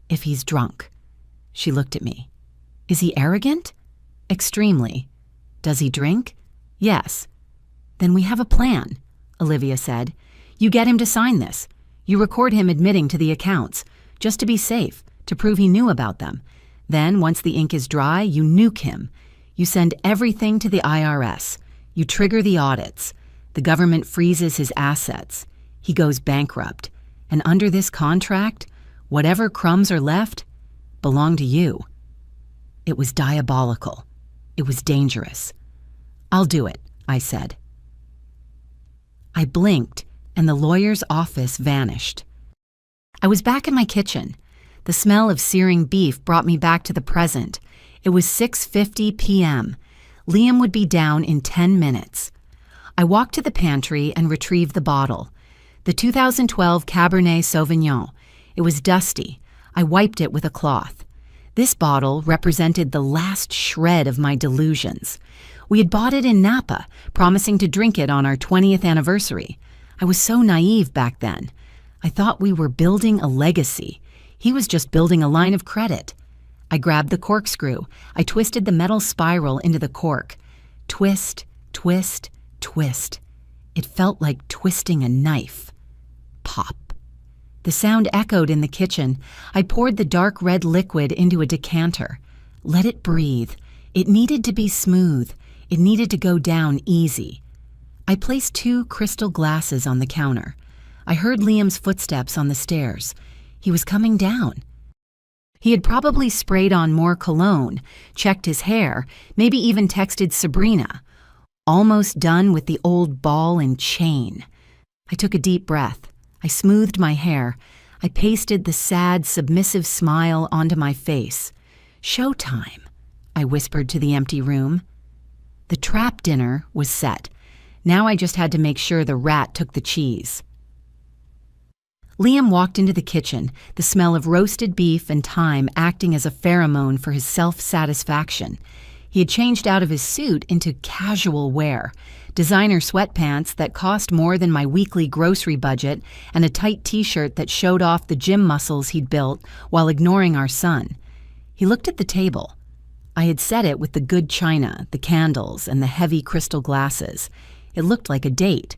if he's drunk." She looked at me. "Is he arrogant?" "Extremely." "Does he drink?" "Yes." "Then we have a plan," Olivia said. "You get him to sign this. You record him admitting to the accounts, just to be safe, to prove he knew about them. Then, once the ink is dry, you nuke him. You send everything to the IRS. You trigger the audits. The government freezes his assets. He goes bankrupt. And under this contract, whatever crumbs are left belong to you." It was diabolical. It was dangerous. "I'll do it," I said. I blinked, and the lawyer's office vanished. I was back in my kitchen. The smell of searing beef brought me back to the present. It was 6:50 p.m. Liam would be down in 10 minutes. I walked to the pantry and retrieved the bottle. The 2012 Cabernet Sauvignon. It was dusty. I wiped it with a cloth. This bottle represented the last shred of my delusions. We had bought it in Napa, promising to drink it on our 20th anniversary. I was so naive back then. I thought we were building a legacy. He was just building a line of credit. I grabbed the corkscrew. I twisted the metal spiral into the cork. Twist, twist, twist. It felt like twisting a knife. Pop. The sound echoed in the kitchen. I poured the dark red liquid into a decanter. Let it breathe. It needed to be smooth. It needed to go down easy. I placed 2 crystal glasses on the counter. I heard Liam's footsteps on the stairs. He was coming down. He had probably sprayed on more cologne, checked his hair, maybe even texted Sabrina. Almost done with the old ball and chain. I took a deep breath. I smoothed my hair. I pasted the sad, submissive smile onto my face. "Showtime," I whispered to the empty room. The trap dinner was set. Now I just had to make sure the rat took the cheese. Liam walked into the kitchen, the smell of roasted beef and thyme acting as a pheromone for his self-satisfaction. He had changed out of his suit into casual wear, designer sweatpants that cost more than my weekly grocery budget, and a tight t-shirt that showed off the gym muscles he'd built while ignoring our son. He looked at the table. I had set it with the good china, the candles, and the heavy crystal glasses. It looked like a date.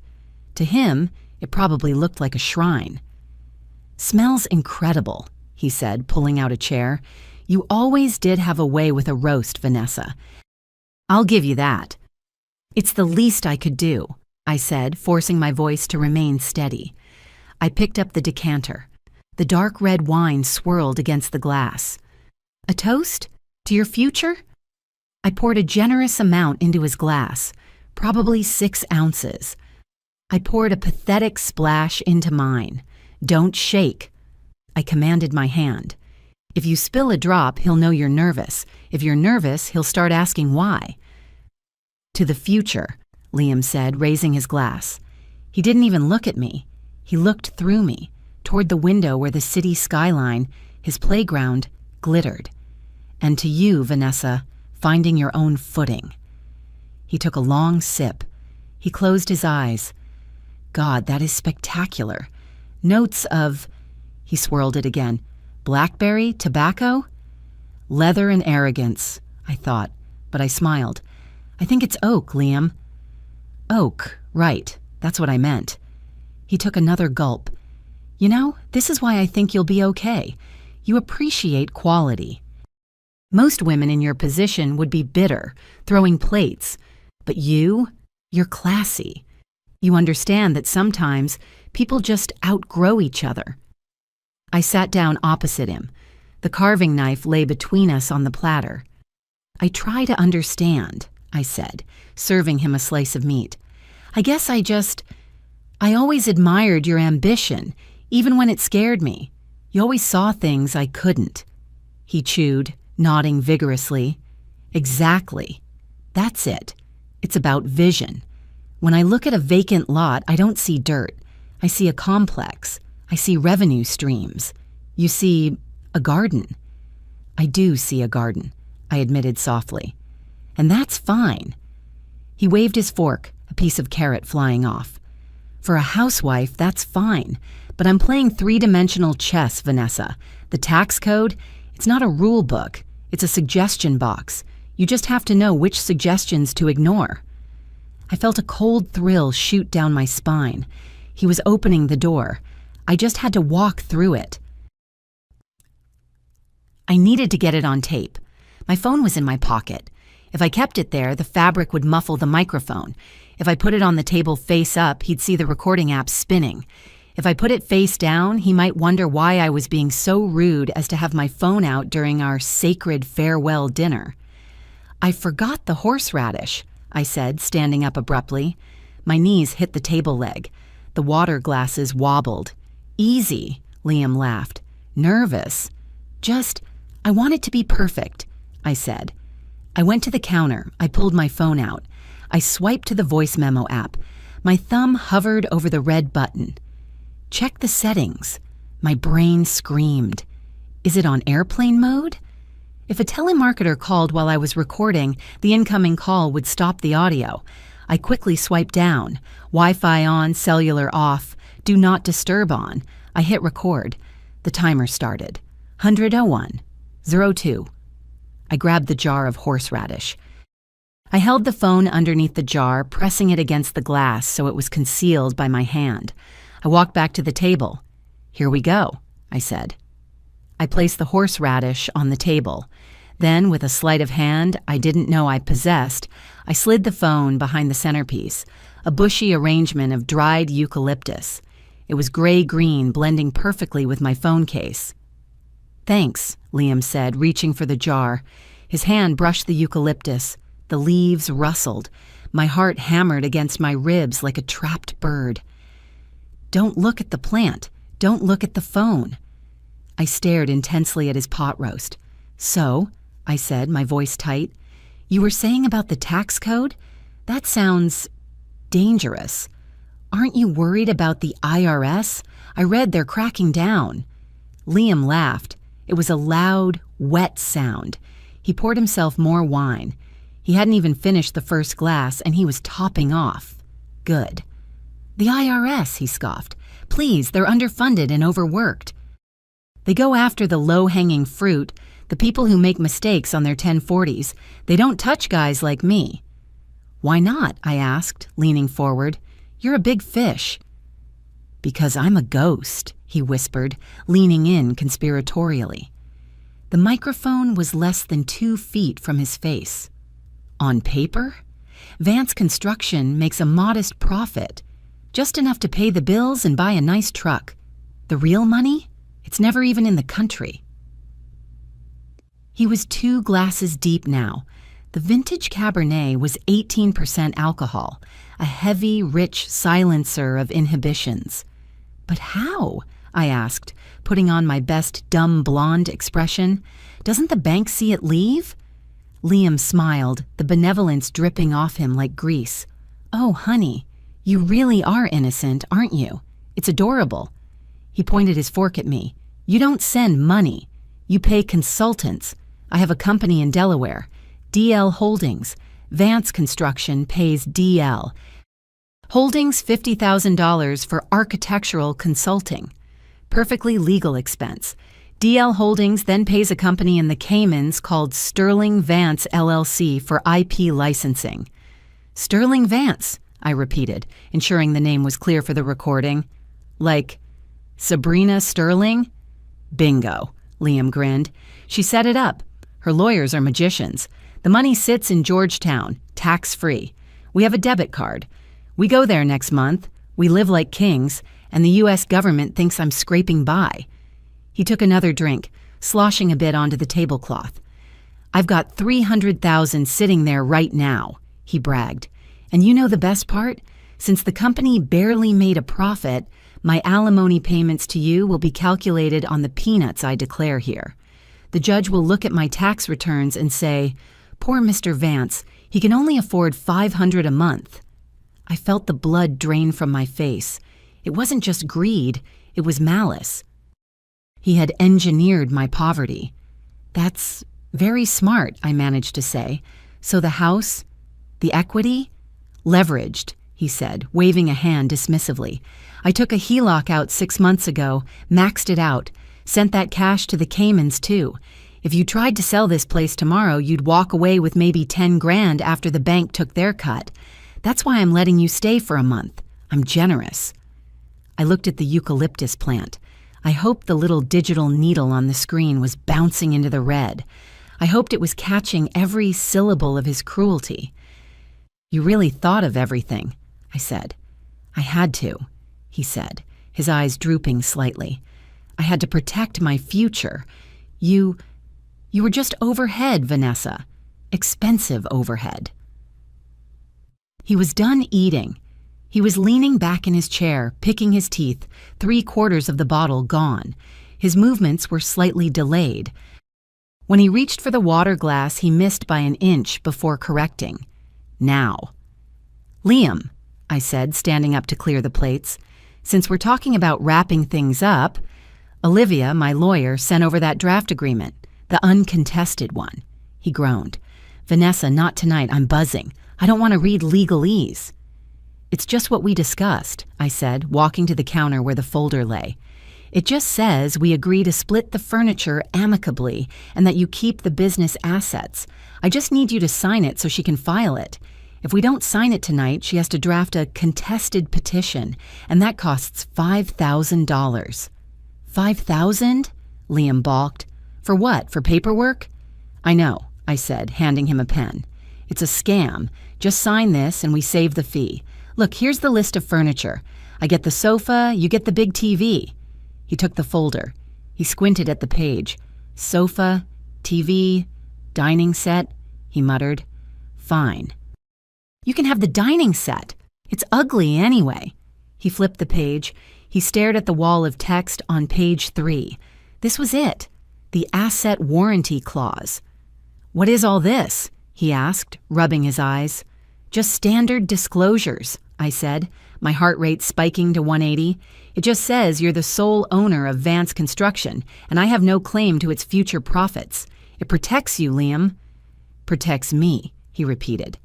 To him, it probably looked like a shrine. "Smells incredible," he said, pulling out a chair. "You always did have a way with a roast, Vanessa. I'll give you that." "It's the least I could do," I said, forcing my voice to remain steady. I picked up the decanter. The dark red wine swirled against the glass. "A toast? To your future?" I poured a generous amount into his glass, probably 6 ounces. I poured a pathetic splash into mine. "Don't shake." I commanded my hand. "If you spill a drop, he'll know you're nervous. If you're nervous, he'll start asking why." "To the future," Liam said, raising his glass. He didn't even look at me. He looked through me, toward the window where the city skyline, his playground, glittered. "And to you, Vanessa, finding your own footing." He took a long sip. He closed his eyes. "God, that is spectacular. Notes of," he swirled it again, "blackberry, tobacco?" "Leather and arrogance," I thought, but I smiled. "I think it's oak, Liam." "Oak, right. That's what I meant." He took another gulp. "You know, this is why I think you'll be okay. You appreciate quality. Most women in your position would be bitter, throwing plates. But you're classy. You understand that sometimes people just outgrow each other." I sat down opposite him. The carving knife lay between us on the platter. "I try to understand," I said, serving him a slice of meat. "I guess I always admired your ambition, even when it scared me. You always saw things I couldn't." He chewed, nodding vigorously. "Exactly. That's it. It's about vision. When I look at a vacant lot, I don't see dirt. I see a complex. I see revenue streams. You see a garden." "I do see a garden," I admitted softly. "And that's fine." He waved his fork, a piece of carrot flying off. "For a housewife, that's fine. But I'm playing 3-dimensional chess, Vanessa. The tax code, it's not a rule book. It's a suggestion box. You just have to know which suggestions to ignore." I felt a cold thrill shoot down my spine. He was opening the door. I just had to walk through it. I needed to get it on tape. My phone was in my pocket. If I kept it there, the fabric would muffle the microphone. If I put it on the table face up, he'd see the recording app spinning. If I put it face down, he might wonder why I was being so rude as to have my phone out during our sacred farewell dinner. "I forgot the horseradish," I said, standing up abruptly. My knees hit the table leg. The water glasses wobbled. "Easy," Liam laughed. "Nervous? I want it to be perfect," I said. I went to the counter. I pulled my phone out. I swiped to the voice memo app. My thumb hovered over the red button. "Check the settings." My brain screamed. Is it on airplane mode? If a telemarketer called while I was recording, the incoming call would stop the audio. I quickly swiped down. Wi-Fi on, cellular off, do not disturb on. I hit record. The timer started. 101, 02. I grabbed the jar of horseradish. I held the phone underneath the jar, pressing it against the glass so it was concealed by my hand. I walked back to the table. "Here we go," I said. I placed the horseradish on the table. Then, with a sleight of hand I didn't know I possessed, I slid the phone behind the centerpiece, a bushy arrangement of dried eucalyptus. It was gray-green, blending perfectly with my phone case. "Thanks," Liam said, reaching for the jar. His hand brushed the eucalyptus. The leaves rustled. My heart hammered against my ribs like a trapped bird. "Don't look at the plant. Don't look at the phone." I stared intensely at his pot roast. "So," I said, my voice tight, "you were saying about the tax code? That sounds dangerous. Aren't you worried about the IRS? I read they're cracking down." Liam laughed. It was a loud, wet sound. He poured himself more wine. He hadn't even finished the first glass, and he was topping off. Good. The IRS, he scoffed. Please, they're underfunded and overworked. They go after the low-hanging fruit, the people who make mistakes on their 1040s. They don't touch guys like me. Why not? I asked, leaning forward. You're a big fish. Because I'm a ghost, he whispered, leaning in conspiratorially. The microphone was less than 2 feet from his face. On paper, Vance Construction makes a modest profit, just enough to pay the bills and buy a nice truck. The real money? It's never even in the country. He was 2 glasses deep now. The vintage Cabernet was 18% alcohol, a heavy, rich silencer of inhibitions. But how? I asked, putting on my best dumb blonde expression. Doesn't the bank see it leave? Liam smiled, the benevolence dripping off him like grease. Oh, honey, you really are innocent, aren't you? It's adorable. He pointed his fork at me. You don't send money. You pay consultants. I have a company in Delaware, DL Holdings. Vance Construction pays DL. Holdings $50,000 for architectural consulting. Perfectly legal expense. DL Holdings then pays a company in the Caymans called Sterling Vance LLC for IP licensing. Sterling Vance, I repeated, ensuring the name was clear for the recording. Like Sabrina Sterling? Bingo, Liam grinned. She set it up. Her lawyers are magicians. The money sits in Georgetown, tax-free. We have a debit card. We go there next month. We live like kings, and the U.S. government thinks I'm scraping by. He took another drink, sloshing a bit onto the tablecloth. I've got $300,000 sitting there right now, he bragged. And you know the best part? Since the company barely made a profit, my alimony payments to you will be calculated on the peanuts I declare here. The judge will look at my tax returns and say, poor Mr. Vance, he can only afford $500 a month. I felt the blood drain from my face. It wasn't just greed, it was malice. He had engineered my poverty. That's very smart, I managed to say. So the house, the equity? Leveraged, he said, waving a hand dismissively. I took a HELOC out 6 months ago, maxed it out, sent that cash to the Caymans too. If you tried to sell this place tomorrow, you'd walk away with maybe 10 grand after the bank took their cut. That's why I'm letting you stay for a month. I'm generous. I looked at the eucalyptus plant. I hoped the little digital needle on the screen was bouncing into the red. I hoped it was catching every syllable of his cruelty. You really thought of everything, I said. I had to, he said, his eyes drooping slightly. I had to protect my future. You were just overhead, Vanessa. Expensive overhead. He was done eating. He was leaning back in his chair, picking his teeth, 3/4 of the bottle gone. His movements were slightly delayed. When he reached for the water glass, he missed by an inch before correcting. Now. Liam, I said, standing up to clear the plates, since we're talking about wrapping things up, Olivia, my lawyer, sent over that draft agreement, the uncontested one. He groaned. Vanessa, not tonight. I'm buzzing. I don't want to read legalese. It's just what we discussed, I said, walking to the counter where the folder lay. It just says we agree to split the furniture amicably and that you keep the business assets. I just need you to sign it so she can file it. If we don't sign it tonight, she has to draft a contested petition, and that costs $5,000. $5,000? Liam balked. For what? For paperwork? I know, I said, handing him a pen. It's a scam. Just sign this and we save the fee. Look, here's the list of furniture. I get the sofa, you get the big TV. He took the folder. He squinted at the page. Sofa, TV, dining set, he muttered. Fine. You can have the dining set. It's ugly anyway. He flipped the page. He stared at the wall of text on page 3. This was it. The asset warranty clause. What is all this? He asked, rubbing his eyes. Just standard disclosures, I said, my heart rate spiking to 180. It just says you're the sole owner of Vance Construction, and I have no claim to its future profits. It protects you, Liam. Protects me, he repeated.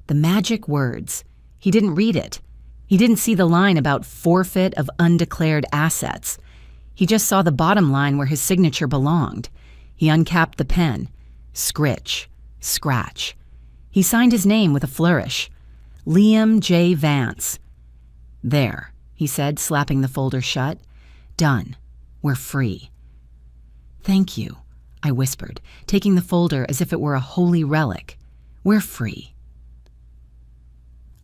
The magic words. He didn't read it. He didn't see the line about forfeit of undeclared assets. He just saw the bottom line where his signature belonged. He uncapped the pen. Scritch. Scratch. He signed his name with a flourish. Liam J. Vance. There, he said, slapping the folder shut. Done. We're free. Thank you, I whispered, taking the folder as if it were a holy relic. We're free.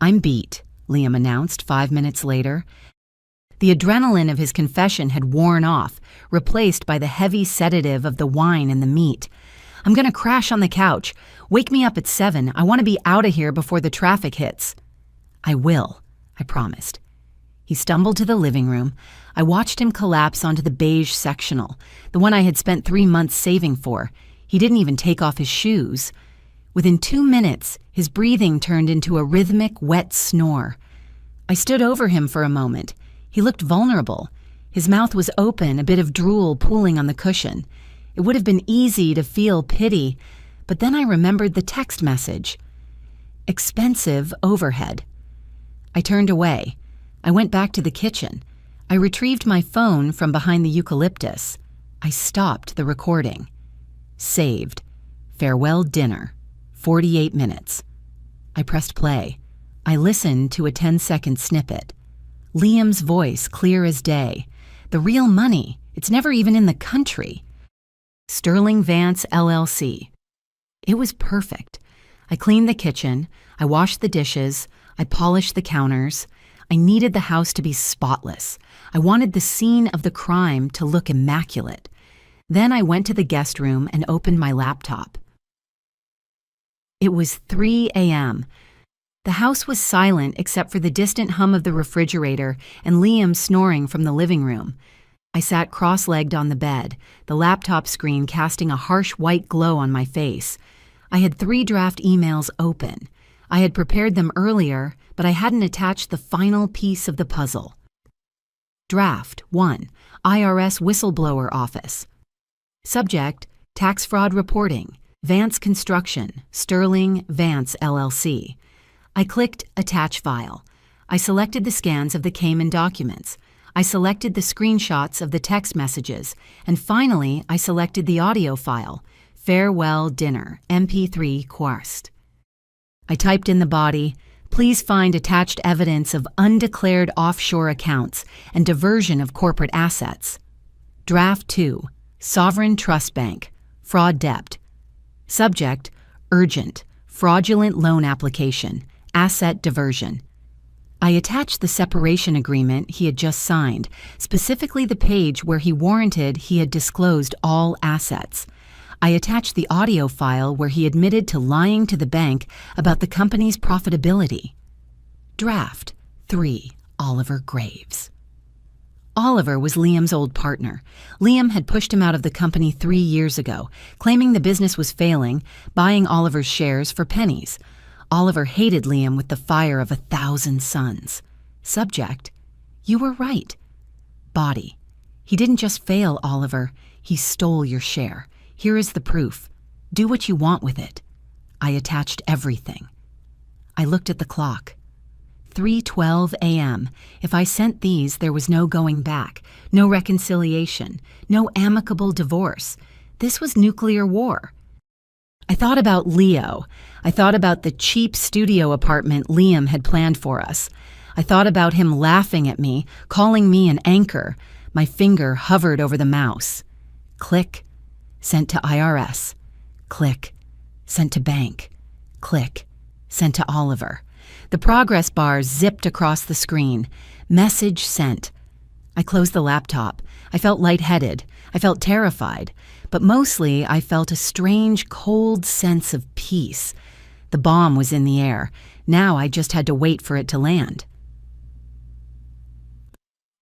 I'm beat, Liam announced 5 minutes later. The adrenaline of his confession had worn off, replaced by the heavy sedative of the wine and the meat. I'm going to crash on the couch. Wake me up at 7. I want to be out of here before the traffic hits. I will, I promised. He stumbled to the living room. I watched him collapse onto the beige sectional, the one I had spent 3 months saving for. He didn't even take off his shoes. Within 2 minutes, his breathing turned into a rhythmic, wet snore. I stood over him for a moment. He looked vulnerable. His mouth was open, a bit of drool pooling on the cushion. It would have been easy to feel pity, but then I remembered the text message. Expensive overhead. I turned away. I went back to the kitchen. I retrieved my phone from behind the eucalyptus. I stopped the recording. Saved. Farewell dinner. 48 minutes. I pressed play. I listened to a 10-second snippet. Liam's voice clear as day. The real money. It's never even in the country. Sterling Vance, LLC. It was perfect. I cleaned the kitchen. I washed the dishes. I polished the counters. I needed the house to be spotless. I wanted the scene of the crime to look immaculate. Then I went to the guest room and opened my laptop. It was 3 a.m. The house was silent except for the distant hum of the refrigerator and Liam snoring from the living room. I sat cross-legged on the bed, the laptop screen casting a harsh white glow on my face. I had 3 draft emails open. I had prepared them earlier, but I hadn't attached the final piece of the puzzle. Draft 1, IRS Whistleblower Office. Subject, Tax Fraud Reporting, Vance Construction, Sterling Vance, LLC. I clicked Attach File. I selected the scans of the Cayman documents. I selected the screenshots of the text messages. And finally, I selected the audio file, Farewell Dinner, MP3 Quast. I typed in the body, please find attached evidence of undeclared offshore accounts and diversion of corporate assets. Draft 2, Sovereign Trust Bank, Fraud Debt. Subject, urgent, fraudulent loan application, asset diversion. I attached the separation agreement he had just signed, specifically the page where he warranted he had disclosed all assets. I attached the audio file where he admitted to lying to the bank about the company's profitability. Draft 3, Oliver Graves. Oliver was Liam's old partner. Liam had pushed him out of the company 3 years ago, claiming the business was failing, buying Oliver's shares for pennies. Oliver hated Liam with the fire of 1,000 suns. Subject, you were right. Body, he didn't just fail, Oliver. He stole your share. Here is the proof. Do what you want with it. I attached everything. I looked at the clock. 3:12 a.m. If I sent these, there was no going back, no reconciliation, no amicable divorce. This was nuclear war. I thought about Leo. I thought about the cheap studio apartment Liam had planned for us. I thought about him laughing at me, calling me an anchor. My finger hovered over the mouse. Click. Sent to IRS. Click. Sent to bank. Click. Sent to Oliver. The progress bar zipped across the screen. Message sent. I closed the laptop. I felt lightheaded. I felt terrified. But mostly, I felt a strange, cold sense of peace. The bomb was in the air. Now I just had to wait for it to land.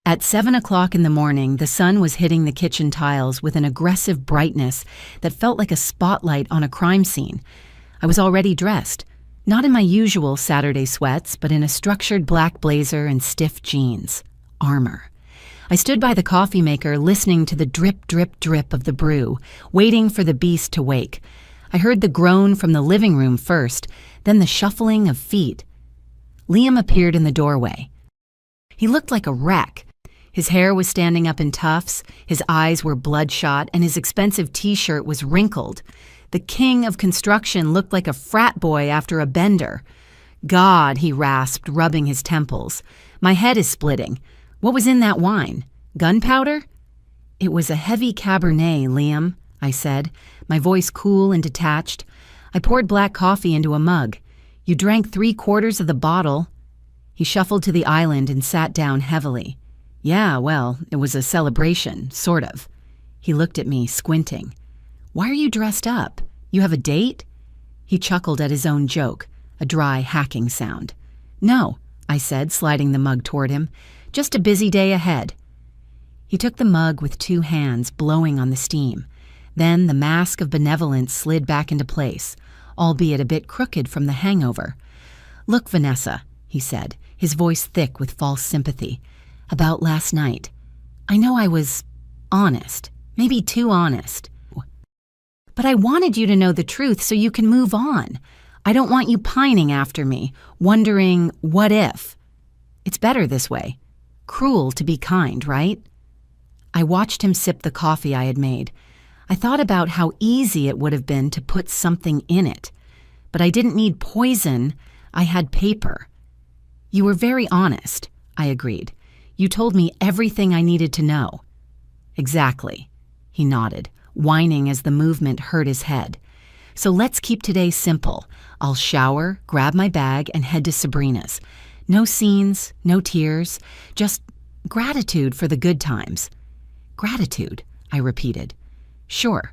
At 7 o'clock in the morning, the sun was hitting the kitchen tiles with an aggressive brightness that felt like a spotlight on a crime scene. I was already dressed. Not in my usual Saturday sweats, but in a structured black blazer and stiff jeans. Armor. I stood by the coffee maker listening to the drip, drip, drip of the brew, waiting for the beast to wake. I heard the groan from the living room first, then the shuffling of feet. Liam appeared in the doorway. He looked like a wreck. His hair was standing up in tufts, his eyes were bloodshot, and his expensive t-shirt was wrinkled. The king of construction looked like a frat boy after a bender. "God," he rasped, rubbing his temples. "My head is splitting. What was in that wine? Gunpowder?" "It was a heavy Cabernet, Liam," I said, my voice cool and detached. "I poured black coffee into a mug. You drank 3/4 of the bottle." He shuffled to the island and sat down heavily. "Yeah, well, it was a celebration, sort of." He looked at me, squinting. "Why are you dressed up? You have a date?" He chuckled at his own joke, a dry, hacking sound. "No," I said, sliding the mug toward him. "Just a busy day ahead." He took the mug with 2 hands, blowing on the steam. Then the mask of benevolence slid back into place, albeit a bit crooked from the hangover. "Look, Vanessa," he said, his voice thick with false sympathy, "about last night. I know I was honest, maybe too honest. But I wanted you to know the truth so you can move on. I don't want you pining after me, wondering, what if? It's better this way. Cruel to be kind, right?" I watched him sip the coffee I had made. I thought about how easy it would have been to put something in it. But I didn't need poison, I had paper. "You were very honest," I agreed. "You told me everything I needed to know." "Exactly," he nodded, whining as the movement hurt his head. "So let's keep today simple. I'll shower, grab my bag, and head to Sabrina's. No scenes, no tears, just gratitude for the good times." "Gratitude," I repeated. "Sure."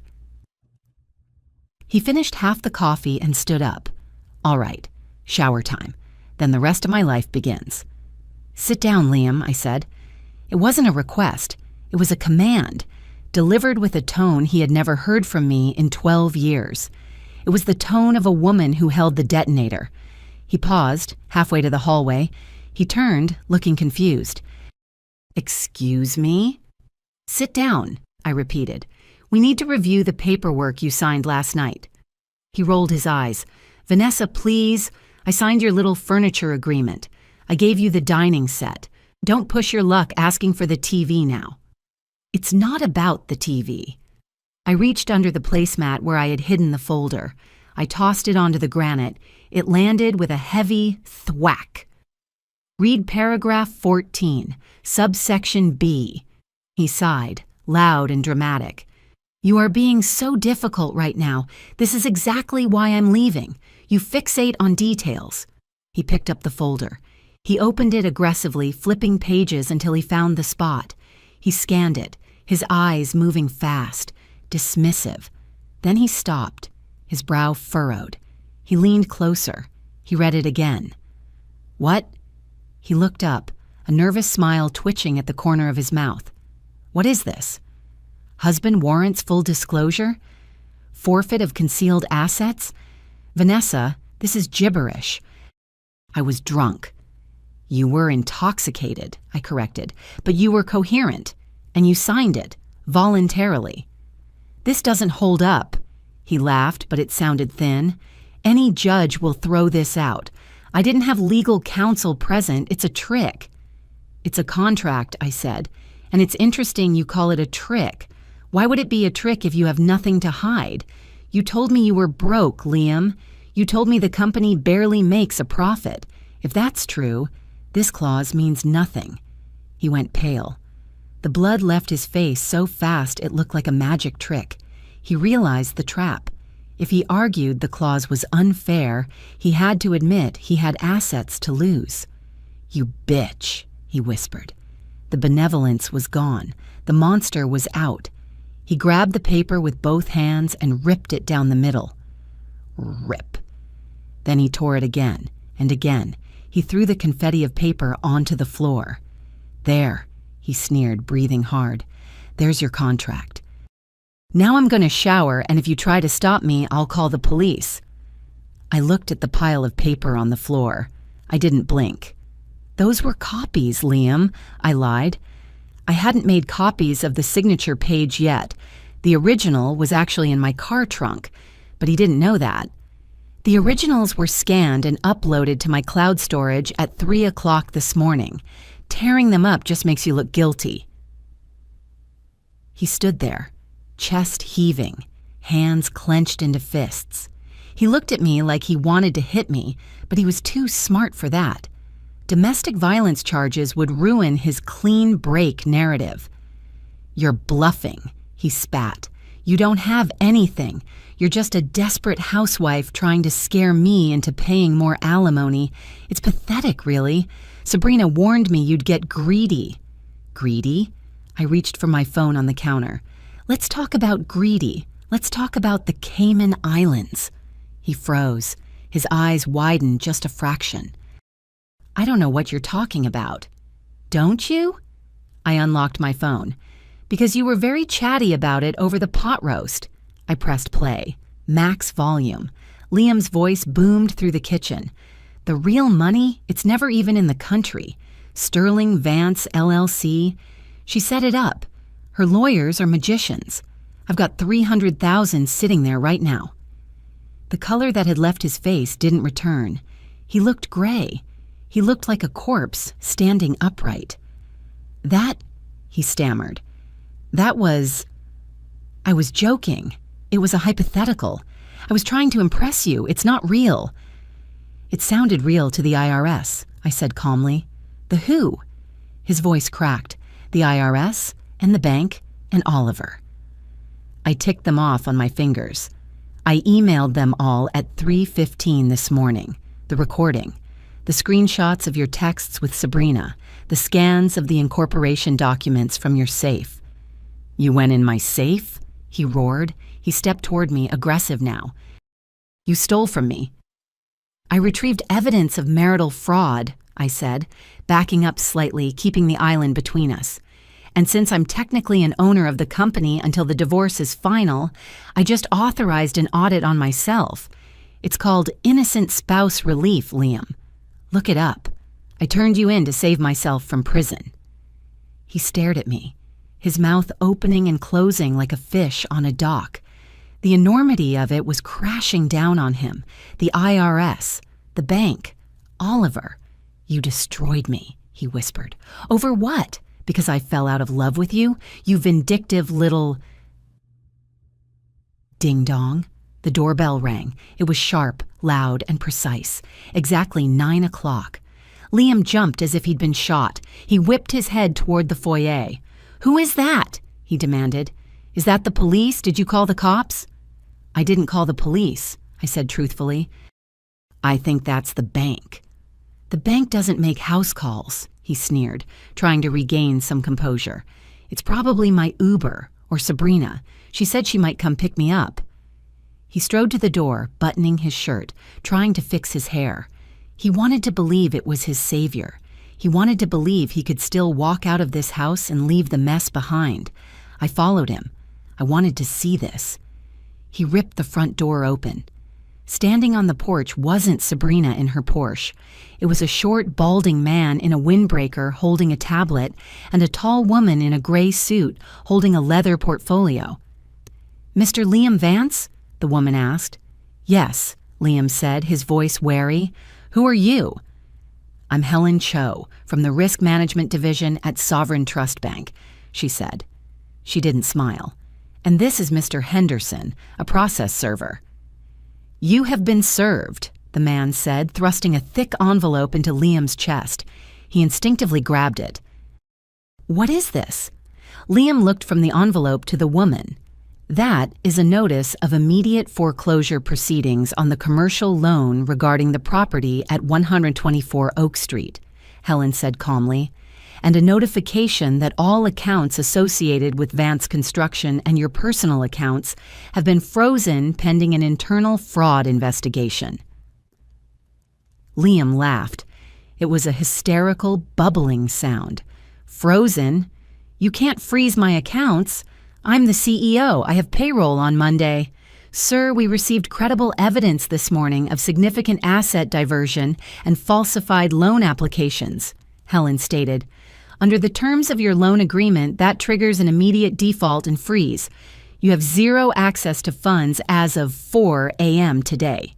He finished half the coffee and stood up. "All right, shower time. Then the rest of my life begins." "Sit down, Liam," I said. It wasn't a request. It was a command, delivered with a tone he had never heard from me in 12 years. It was the tone of a woman who held the detonator. He paused, halfway to the hallway. He turned, looking confused. "Excuse me?" "Sit down," I repeated. "We need to review the paperwork you signed last night." He rolled his eyes. "Vanessa, please. I signed your little furniture agreement. I gave you the dining set. Don't push your luck asking for the TV now." "It's not about the TV." I reached under the placemat where I had hidden the folder. I tossed it onto the granite. It landed with a heavy thwack. "Read paragraph 14, subsection B." He sighed, loud and dramatic. "You are being so difficult right now. This is exactly why I'm leaving. You fixate on details." He picked up the folder. He opened it aggressively, flipping pages until he found the spot. He scanned it, his eyes moving fast, dismissive. Then he stopped, his brow furrowed. He leaned closer. He read it again. "What?" He looked up, a nervous smile twitching at the corner of his mouth. "What is this? Husband warrants full disclosure? Forfeit of concealed assets? Vanessa, this is gibberish." I was drunk. "You were intoxicated," I corrected, "but you were coherent, and you signed it, voluntarily." "This doesn't hold up." He laughed, but it sounded thin. "Any judge will throw this out. I didn't have legal counsel present. It's a trick." "It's a contract," I said, "and it's interesting you call it a trick. Why would it be a trick if you have nothing to hide? You told me you were broke, Liam. You told me the company barely makes a profit. If that's true, this clause means nothing." He went pale. The blood left his face so fast it looked like a magic trick. He realized the trap. If he argued the clause was unfair, he had to admit he had assets to lose. "You bitch," he whispered. The benevolence was gone. The monster was out. He grabbed the paper with both hands and ripped it down the middle. Rip. Then he tore it again and again. He threw the confetti of paper onto the floor. "There," he sneered, breathing hard. "There's your contract. Now I'm going to shower, and if you try to stop me, I'll call the police." I looked at the pile of paper on the floor. I didn't blink. "Those were copies, Liam," I lied. I hadn't made copies of the signature page yet. The original was actually in my car trunk. but he didn't know that. The originals were scanned and uploaded to my cloud storage at 3 o'clock this morning. Tearing them up just makes you look guilty. He stood there, chest heaving, hands clenched into fists. He looked at me like he wanted to hit me, but he was too smart for that. Domestic violence charges would ruin his clean break narrative. "You're bluffing," he spat. "You don't have anything. You're just a desperate housewife trying to scare me into paying more alimony. It's pathetic, really. Sabrina warned me you'd get greedy." "Greedy?" I reached for my phone on the counter. "Let's talk about greedy. Let's talk about the Cayman Islands." He froze. His eyes widened just a fraction. "I don't know what you're talking about." "Don't you?" I unlocked my phone. "Because you were very chatty about it over the pot roast." I pressed play. Max volume. Liam's voice boomed through the kitchen. "The real money? It's never even in the country. Sterling Vance LLC. She set it up. Her lawyers are magicians. I've got $300,000 sitting there right now." The color that had left his face didn't return. He looked gray. He looked like a corpse standing upright. "That," he stammered. "That was... I was joking. It was a hypothetical. I was trying to impress you. It's not real." "It sounded real to the IRS," I said calmly. "The who?" His voice cracked. "The IRS, and the bank, and Oliver." I ticked them off on my fingers. I emailed them all at 3:15 this morning. The recording, the screenshots of your texts with Sabrina, the scans of the incorporation documents from your safe. "You went in my safe?" he roared. He stepped toward me, aggressive now. "You stole from me." "I retrieved evidence of marital fraud," I said, backing up slightly, keeping the island between us. "And since I'm technically an owner of the company until the divorce is final, I just authorized an audit on myself. It's called innocent spouse relief, Liam. Look it up. I turned you in to save myself from prison." He stared at me, his mouth opening and closing like a fish on a dock. The enormity of it was crashing down on him. The IRS, the bank, Oliver. "You destroyed me," he whispered. "Over what? Because I fell out of love with you? You vindictive little..." Ding dong. The doorbell rang. It was sharp, loud, and precise. Exactly 9 o'clock. Liam jumped as if he'd been shot. He whipped his head toward the foyer. "Who is that?" he demanded. "Is that the police? Did you call the cops?" "I didn't call the police," I said truthfully. "I think that's the bank." "The bank doesn't make house calls," he sneered, trying to regain some composure. "It's probably my Uber, or Sabrina. She said she might come pick me up." He strode to the door, buttoning his shirt, trying to fix his hair. He wanted to believe it was his savior. He wanted to believe he could still walk out of this house and leave the mess behind. I followed him. I wanted to see this. He ripped the front door open. Standing on the porch wasn't Sabrina in her Porsche. It was a short, balding man in a windbreaker holding a tablet and a tall woman in a gray suit holding a leather portfolio. "Mr. Liam Vance?" the woman asked. "Yes," Liam said, his voice wary. "Who are you?" "I'm Helen Cho from the Risk Management Division at Sovereign Trust Bank," she said. She didn't smile. "And this is Mr. Henderson, a process server." "You have been served," the man said, thrusting a thick envelope into Liam's chest. He instinctively grabbed it. "What is this?" Liam looked from the envelope to the woman. "That is a notice of immediate foreclosure proceedings on the commercial loan regarding the property at 124 Oak Street," Helen said calmly, "and a notification that all accounts associated with Vance Construction and your personal accounts have been frozen pending an internal fraud investigation." Liam laughed. It was a hysterical, bubbling sound. "Frozen? You can't freeze my accounts. I'm the CEO. I have payroll on Monday. Sir, we received credible evidence this morning of significant asset diversion and falsified loan applications," Helen stated. "Under the terms of your loan agreement, that triggers an immediate default and freeze. You have zero access to funds as of 4 a.m. today."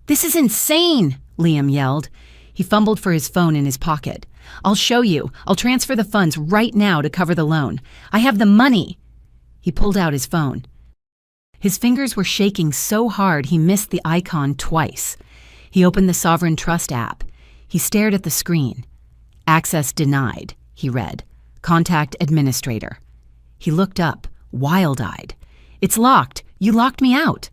"This is insane," Liam yelled. He fumbled for his phone in his pocket. "I'll show you. I'll transfer the funds right now to cover the loan. I have the money." He pulled out his phone. His fingers were shaking so hard he missed the icon twice. He opened the Sovereign Trust app. He stared at the screen. "Access denied," he read. "Contact administrator." He looked up, wild-eyed. "It's locked. You locked me out."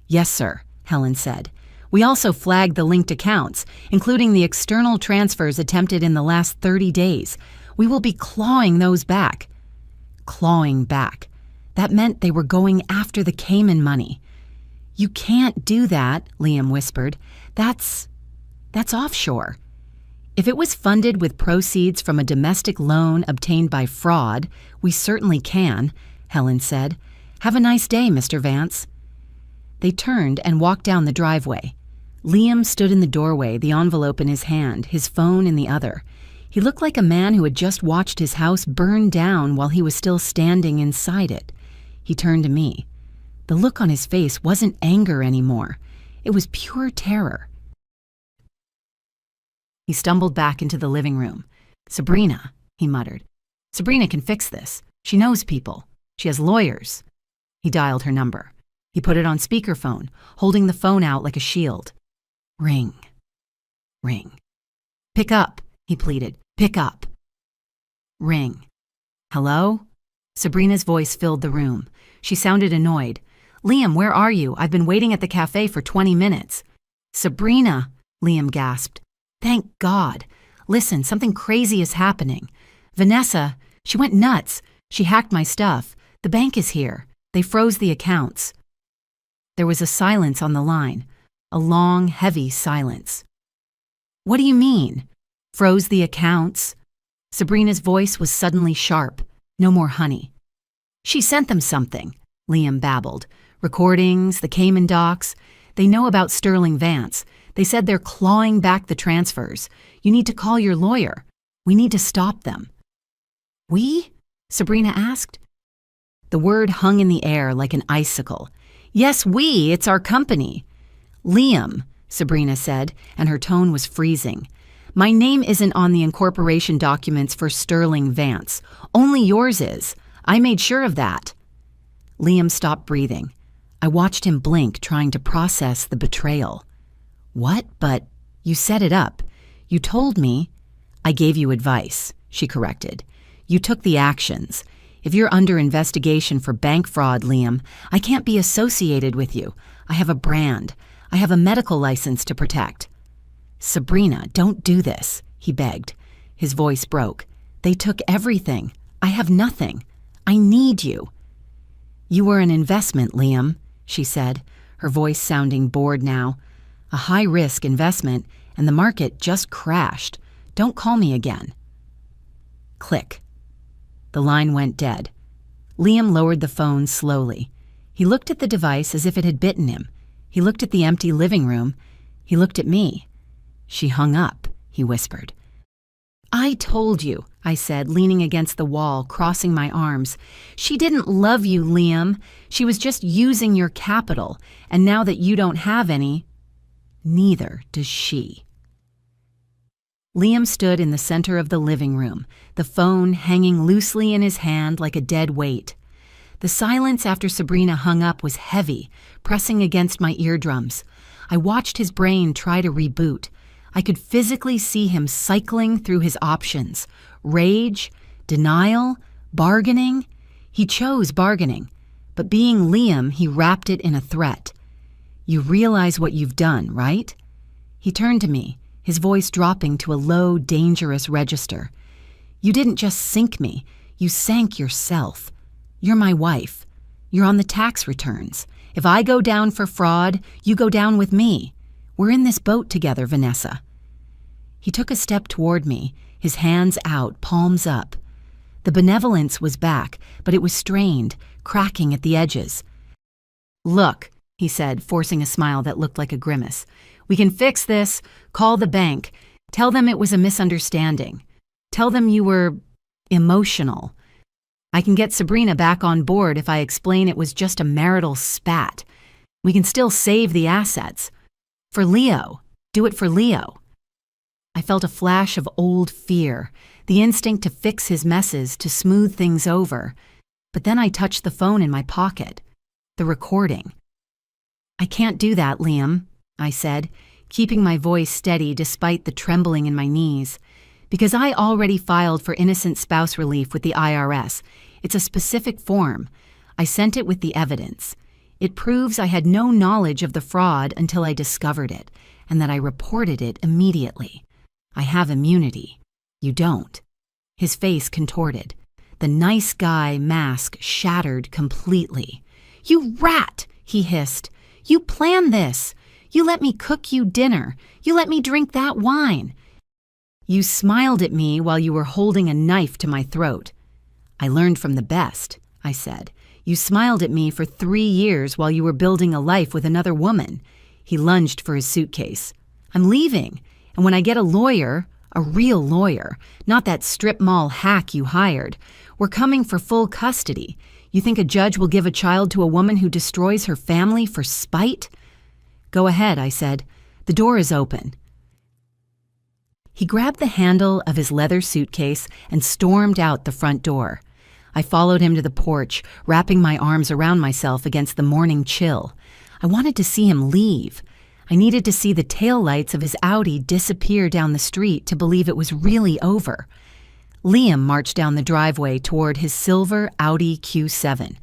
"Yes, sir," Helen said. "We also flagged the linked accounts, including the external transfers attempted in the last 30 days. We will be clawing those back." Clawing back. That meant they were going after the Cayman money. "You can't do that," Liam whispered. That's offshore." "If it was funded with proceeds from a domestic loan obtained by fraud, we certainly can," Helen said. "Have a nice day, Mr. Vance." They turned and walked down the driveway. Liam stood in the doorway, the envelope in his hand, his phone in the other. He looked like a man who had just watched his house burn down while he was still standing inside it. He turned to me. The look on his face wasn't anger anymore. It was pure terror. He stumbled back into the living room. "Sabrina," he muttered. "Sabrina can fix this. She knows people. She has lawyers." He dialed her number. He put it on speakerphone, holding the phone out like a shield. Ring. Ring. "Pick up," he pleaded. "Pick up." Ring. "Hello?" Sabrina's voice filled the room. She sounded annoyed. "Liam, where are you? I've been waiting at the cafe for 20 minutes. "Sabrina," Liam gasped. "Thank God. Listen, something crazy is happening. Vanessa, she went nuts. She hacked my stuff. The bank is here. They froze the accounts." There was a silence on the line, a long, heavy silence. "What do you mean? Froze the accounts?" Sabrina's voice was suddenly sharp. No more honey. "She sent them something," Liam babbled. "Recordings, the Cayman docs. They know about Sterling Vance. They said they're clawing back the transfers. You need to call your lawyer. We need to stop them." "We?" Sabrina asked. The word hung in the air like an icicle. "Yes, we. It's our company." "Liam," Sabrina said, and her tone was freezing. "My name isn't on the incorporation documents for Sterling Vance. Only yours is. I made sure of that." Liam stopped breathing. I watched him blink, trying to process the betrayal. "What? But you set it up. You told me—" "I gave you advice," she corrected. "You took the actions. If you're under investigation for bank fraud, Liam, I can't be associated with you. I have a brand. I have a medical license to protect." "Sabrina, don't do this," he begged. His voice broke. "They took everything. I have nothing. I need you." "You were an investment, Liam," she said, her voice sounding bored now. "A high-risk investment, and the market just crashed. Don't call me again." Click. The line went dead. Liam lowered the phone slowly. He looked at the device as if it had bitten him. He looked at the empty living room. He looked at me. "She hung up," he whispered. "I told you," I said, leaning against the wall, crossing my arms. "She didn't love you, Liam. She was just using your capital, and now that you don't have any, neither does she." Liam stood in the center of the living room, the phone hanging loosely in his hand like a dead weight. The silence after Sabrina hung up was heavy, pressing against my eardrums. I watched his brain try to reboot. I could physically see him cycling through his options. Rage, denial, bargaining. He chose bargaining, but being Liam, he wrapped it in a threat. "You realize what you've done, right?" He turned to me, his voice dropping to a low, dangerous register. "You didn't just sink me, you sank yourself. You're my wife. You're on the tax returns. If I go down for fraud, you go down with me. We're in this boat together, Vanessa." He took a step toward me, his hands out, palms up. The benevolence was back, but it was strained, cracking at the edges. "Look," he said, forcing a smile that looked like a grimace. "We can fix this. Call the bank. Tell them it was a misunderstanding. Tell them you were emotional." I can get Sabrina back on board if I explain it was just a marital spat. We can still save the assets. For Leo. Do it for Leo. I felt a flash of old fear, the instinct to fix his messes, to smooth things over. But then I touched the phone in my pocket. The recording. I can't do that, Liam, I said, keeping my voice steady despite the trembling in my knees. Because I already filed for innocent spouse relief with the IRS. It's a specific form. I sent it with the evidence. It proves I had no knowledge of the fraud until I discovered it, and that I reported it immediately. I have immunity. You don't. His face contorted. The nice guy mask shattered completely. You rat, he hissed. You planned this. You let me cook you dinner. You let me drink that wine. You smiled at me while you were holding a knife to my throat. I learned from the best, I said. You smiled at me for 3 years while you were building a life with another woman. He lunged for his suitcase. I'm leaving, and when I get a lawyer, a real lawyer, not that strip mall hack you hired, we're coming for full custody. You think a judge will give a child to a woman who destroys her family for spite? Go ahead, I said. The door is open. He grabbed the handle of his leather suitcase and stormed out the front door. I followed him to the porch, wrapping my arms around myself against the morning chill. I wanted to see him leave. I needed to see the taillights of his Audi disappear down the street to believe it was really over. Liam marched down the driveway toward his silver Audi Q7,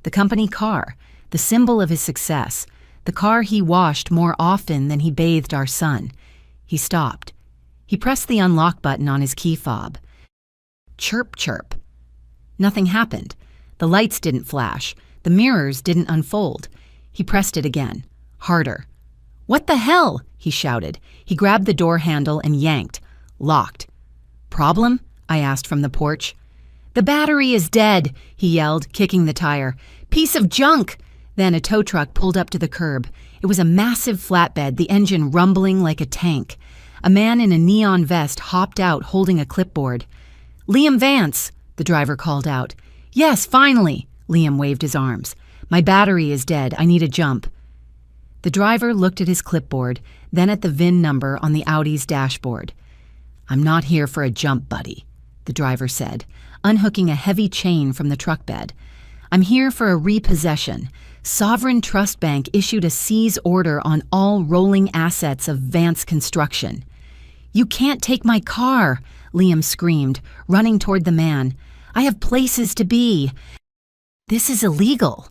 the company car, the symbol of his success, the car he washed more often than he bathed our son. He stopped. He pressed the unlock button on his key fob. Chirp, chirp. Nothing happened. The lights didn't flash. The mirrors didn't unfold. He pressed it again. Harder. What the hell? He shouted. He grabbed the door handle and yanked. Locked. Problem? I asked from the porch. The battery is dead, he yelled, kicking the tire. Piece of junk! Then a tow truck pulled up to the curb. It was a massive flatbed, the engine rumbling like a tank. A man in a neon vest hopped out holding a clipboard. Liam Vance, the driver called out. Yes, finally, Liam waved his arms. My battery is dead. I need a jump. The driver looked at his clipboard, then at the VIN number on the Audi's dashboard. I'm not here for a jump, buddy, the driver said, unhooking a heavy chain from the truck bed. I'm here for a repossession. Sovereign Trust Bank issued a seize order on all rolling assets of Vance Construction. You can't take my car, Liam screamed, running toward the man. I have places to be. This is illegal.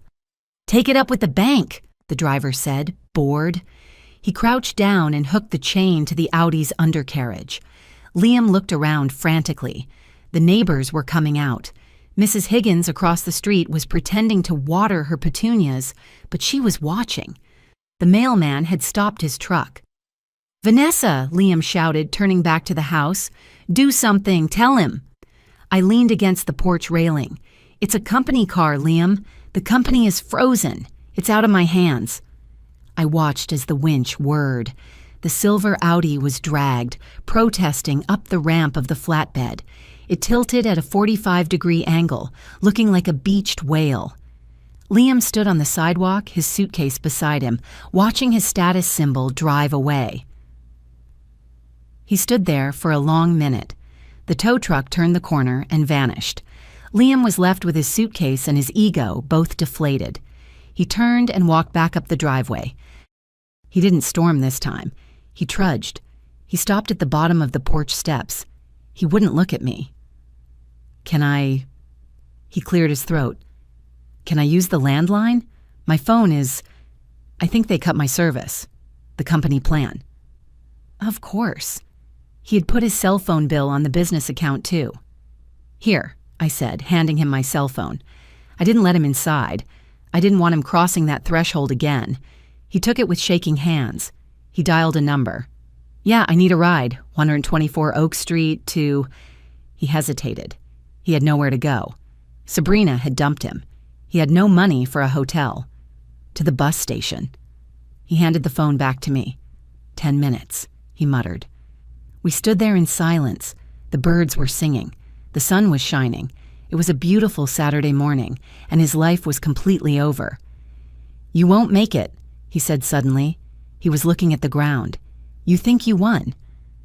Take it up with the bank, the driver said, bored. He crouched down and hooked the chain to the Audi's undercarriage. Liam looked around frantically. The neighbors were coming out. Mrs. Higgins across the street was pretending to water her petunias, but she was watching. The mailman had stopped his truck. Vanessa, Liam shouted, turning back to the house. Do something, tell him. I leaned against the porch railing. It's a company car, Liam. The company is frozen. It's out of my hands. I watched as the winch whirred. The silver Audi was dragged, protesting up the ramp of the flatbed. It tilted at a 45-degree angle, looking like a beached whale. Liam stood on the sidewalk, his suitcase beside him, watching his status symbol drive away. He stood there for a long minute. The tow truck turned the corner and vanished. Liam was left with his suitcase and his ego both deflated. He turned and walked back up the driveway. He didn't storm this time. He trudged. He stopped at the bottom of the porch steps. He wouldn't look at me. Can I... He cleared his throat. Can I use the landline? My phone is... I think they cut my service. The company plan. Of course. He had put his cell phone bill on the business account, too. Here, I said, handing him my cell phone. I didn't let him inside. I didn't want him crossing that threshold again. He took it with shaking hands. He dialed a number. Yeah, I need a ride. 124 Oak Street to... He hesitated. He had nowhere to go. Sabrina had dumped him. He had no money for a hotel. To the bus station. He handed the phone back to me. 10 minutes, he muttered. We stood there in silence. The birds were singing. The sun was shining. It was a beautiful Saturday morning, and his life was completely over. "You won't make it," he said suddenly. He was looking at the ground. "You think you won,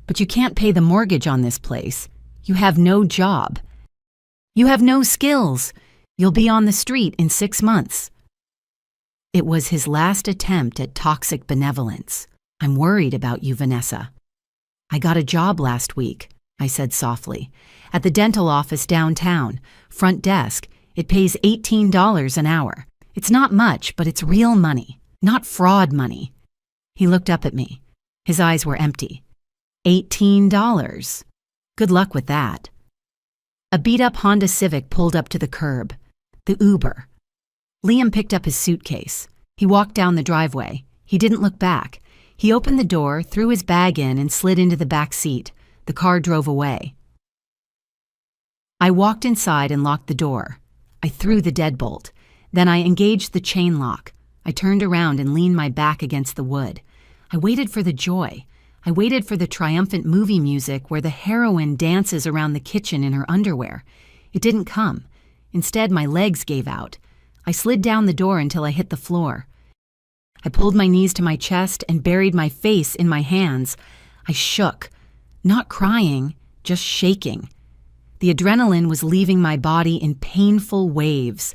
but you can't pay the mortgage on this place. You have no job. You have no skills. You'll be on the street in 6 months." It was his last attempt at toxic benevolence. "I'm worried about you, Vanessa." "I got a job last week," I said softly, "at the dental office downtown, front desk. It pays $18 an hour. It's not much, but it's real money, not fraud money." He looked up at me. His eyes were empty. $18. Good luck with that. A beat-up Honda Civic pulled up to the curb. The Uber. Liam picked up his suitcase. He walked down the driveway. He didn't look back. He opened the door, threw his bag in, and slid into the back seat. The car drove away. I walked inside and locked the door. I threw the deadbolt. Then I engaged the chain lock. I turned around and leaned my back against the wood. I waited for the joy. I waited for the triumphant movie music where the heroine dances around the kitchen in her underwear. It didn't come. Instead, my legs gave out. I slid down the door until I hit the floor. I pulled my knees to my chest and buried my face in my hands. I shook, not crying, just shaking. The adrenaline was leaving my body in painful waves.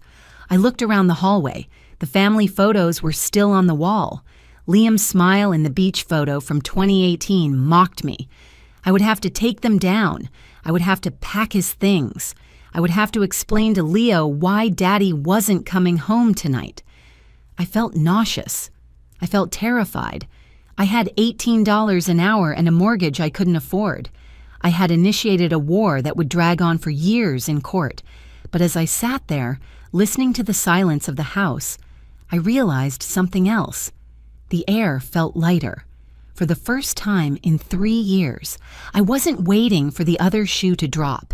I looked around the hallway. The family photos were still on the wall. Liam's smile in the beach photo from 2018 mocked me. I would have to take them down. I would have to pack his things. I would have to explain to Leo why Daddy wasn't coming home tonight. I felt nauseous. I felt terrified. I had $18 an hour and a mortgage I couldn't afford. I had initiated a war that would drag on for years in court. But as I sat there, listening to the silence of the house, I realized something else. The air felt lighter. For the first time in 3 years, I wasn't waiting for the other shoe to drop.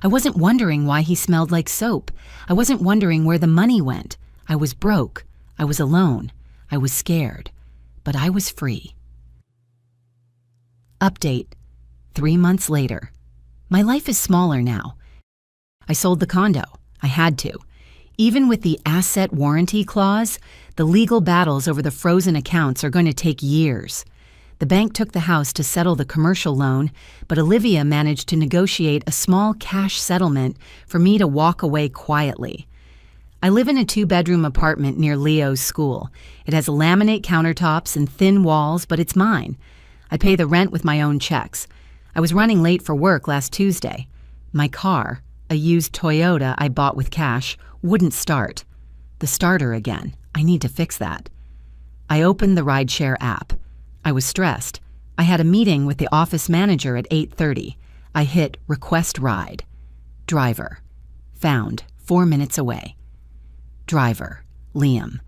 I wasn't wondering why he smelled like soap. I wasn't wondering where the money went. I was broke. I was alone. I was scared. But I was free. Update. 3 months later. My life is smaller now. I sold the condo. I had to. Even with the asset warranty clause, the legal battles over the frozen accounts are going to take years. The bank took the house to settle the commercial loan, but Olivia managed to negotiate a small cash settlement for me to walk away quietly. I live in a 2-bedroom apartment near Leo's school. It has laminate countertops and thin walls, but it's mine. I pay the rent with my own checks. I was running late for work last Tuesday. My car, a used Toyota I bought with cash, wouldn't start. The starter again. I need to fix that. I opened the rideshare app. I was stressed. I had a meeting with the office manager at 8:30. I hit request ride. Driver. Found 4 minutes away. Driver. Liam.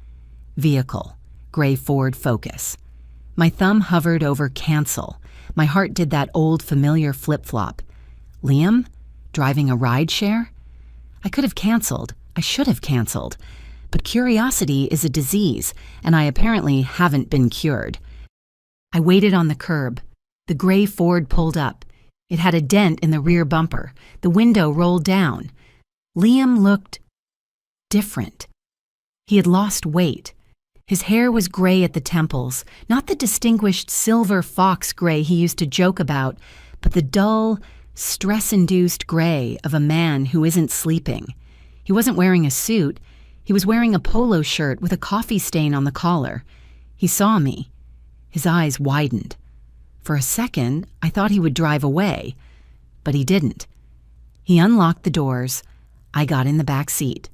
Vehicle. Gray Ford Focus. My thumb hovered over cancel. My heart did that old familiar flip-flop. Liam? Driving a rideshare? I could have canceled. I should have canceled. But curiosity is a disease, and I apparently haven't been cured. I waited on the curb. The gray Ford pulled up. It had a dent in the rear bumper. The window rolled down. Liam looked different. He had lost weight. His hair was gray at the temples, not the distinguished silver fox gray he used to joke about, but the dull, stress-induced gray of a man who isn't sleeping. He wasn't wearing a suit. He was wearing a polo shirt with a coffee stain on the collar. He saw me. His eyes widened. For a second, I thought he would drive away, but he didn't. He unlocked the doors. I got in the back seat.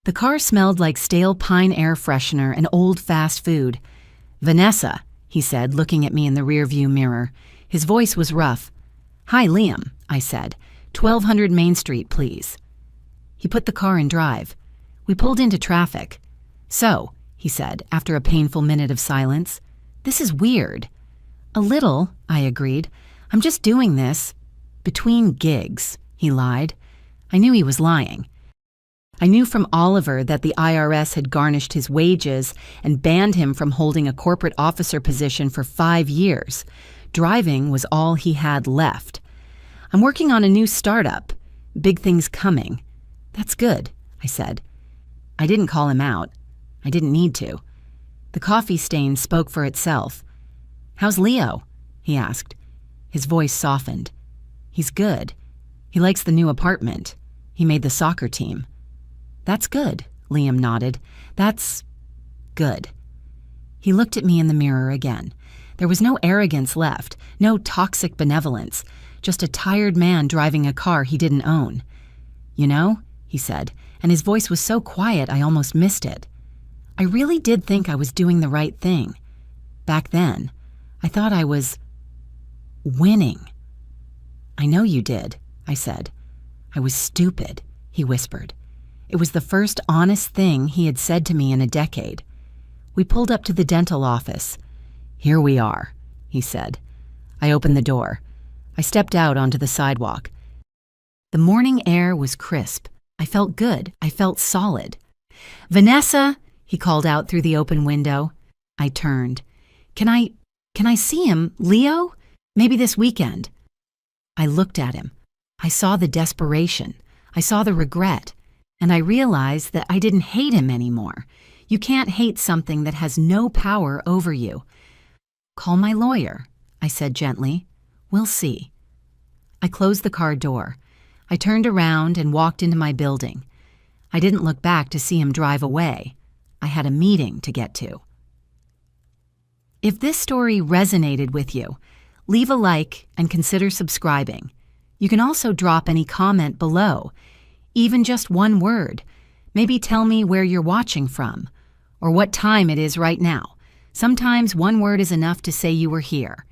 The car smelled like stale pine air freshener and old fast food. "Vanessa," he said, looking at me in the rearview mirror. His voice was rough. "Hi, Liam," I said. 1200 Main Street, please." He put the car in drive. We pulled into traffic. "So," he said, after a painful minute of silence, "this is weird." "A little," I agreed. "I'm just doing this between gigs," he lied. I knew he was lying. I knew from Oliver that the IRS had garnished his wages and banned him from holding a corporate officer position for 5 years. Driving was all he had left. "I'm working on a new startup. Big things coming. That's good, I said. I didn't call him out. I didn't need to. The coffee stain spoke for itself. How's Leo? He asked. His voice softened. He's good. He likes the new apartment. He made the soccer team. That's good, Liam nodded. That's good. He looked at me in the mirror again. There was no arrogance left, no toxic benevolence, just a tired man driving a car he didn't own. You know, he said, and his voice was so quiet I almost missed it. I really did think I was doing the right thing. Back then, I thought I was winning. I know you did, I said. I was stupid, he whispered. It was the first honest thing he had said to me in a decade. We pulled up to the dental office. Here we are, he said. I opened the door. I stepped out onto the sidewalk. The morning air was crisp. I felt good. I felt solid. Vanessa, he called out through the open window. I turned. Can I see him, Leo? Maybe this weekend. I looked at him. I saw the desperation. I saw the regret. And I realized that I didn't hate him anymore. You can't hate something that has no power over you. Call my lawyer, I said gently. We'll see. I closed the car door. I turned around and walked into my building. I didn't look back to see him drive away. I had a meeting to get to. If this story resonated with you, leave a like and consider subscribing. You can also drop any comment below, even just one word. Maybe tell me where you're watching from, or what time it is right now. Sometimes one word is enough to say you were here.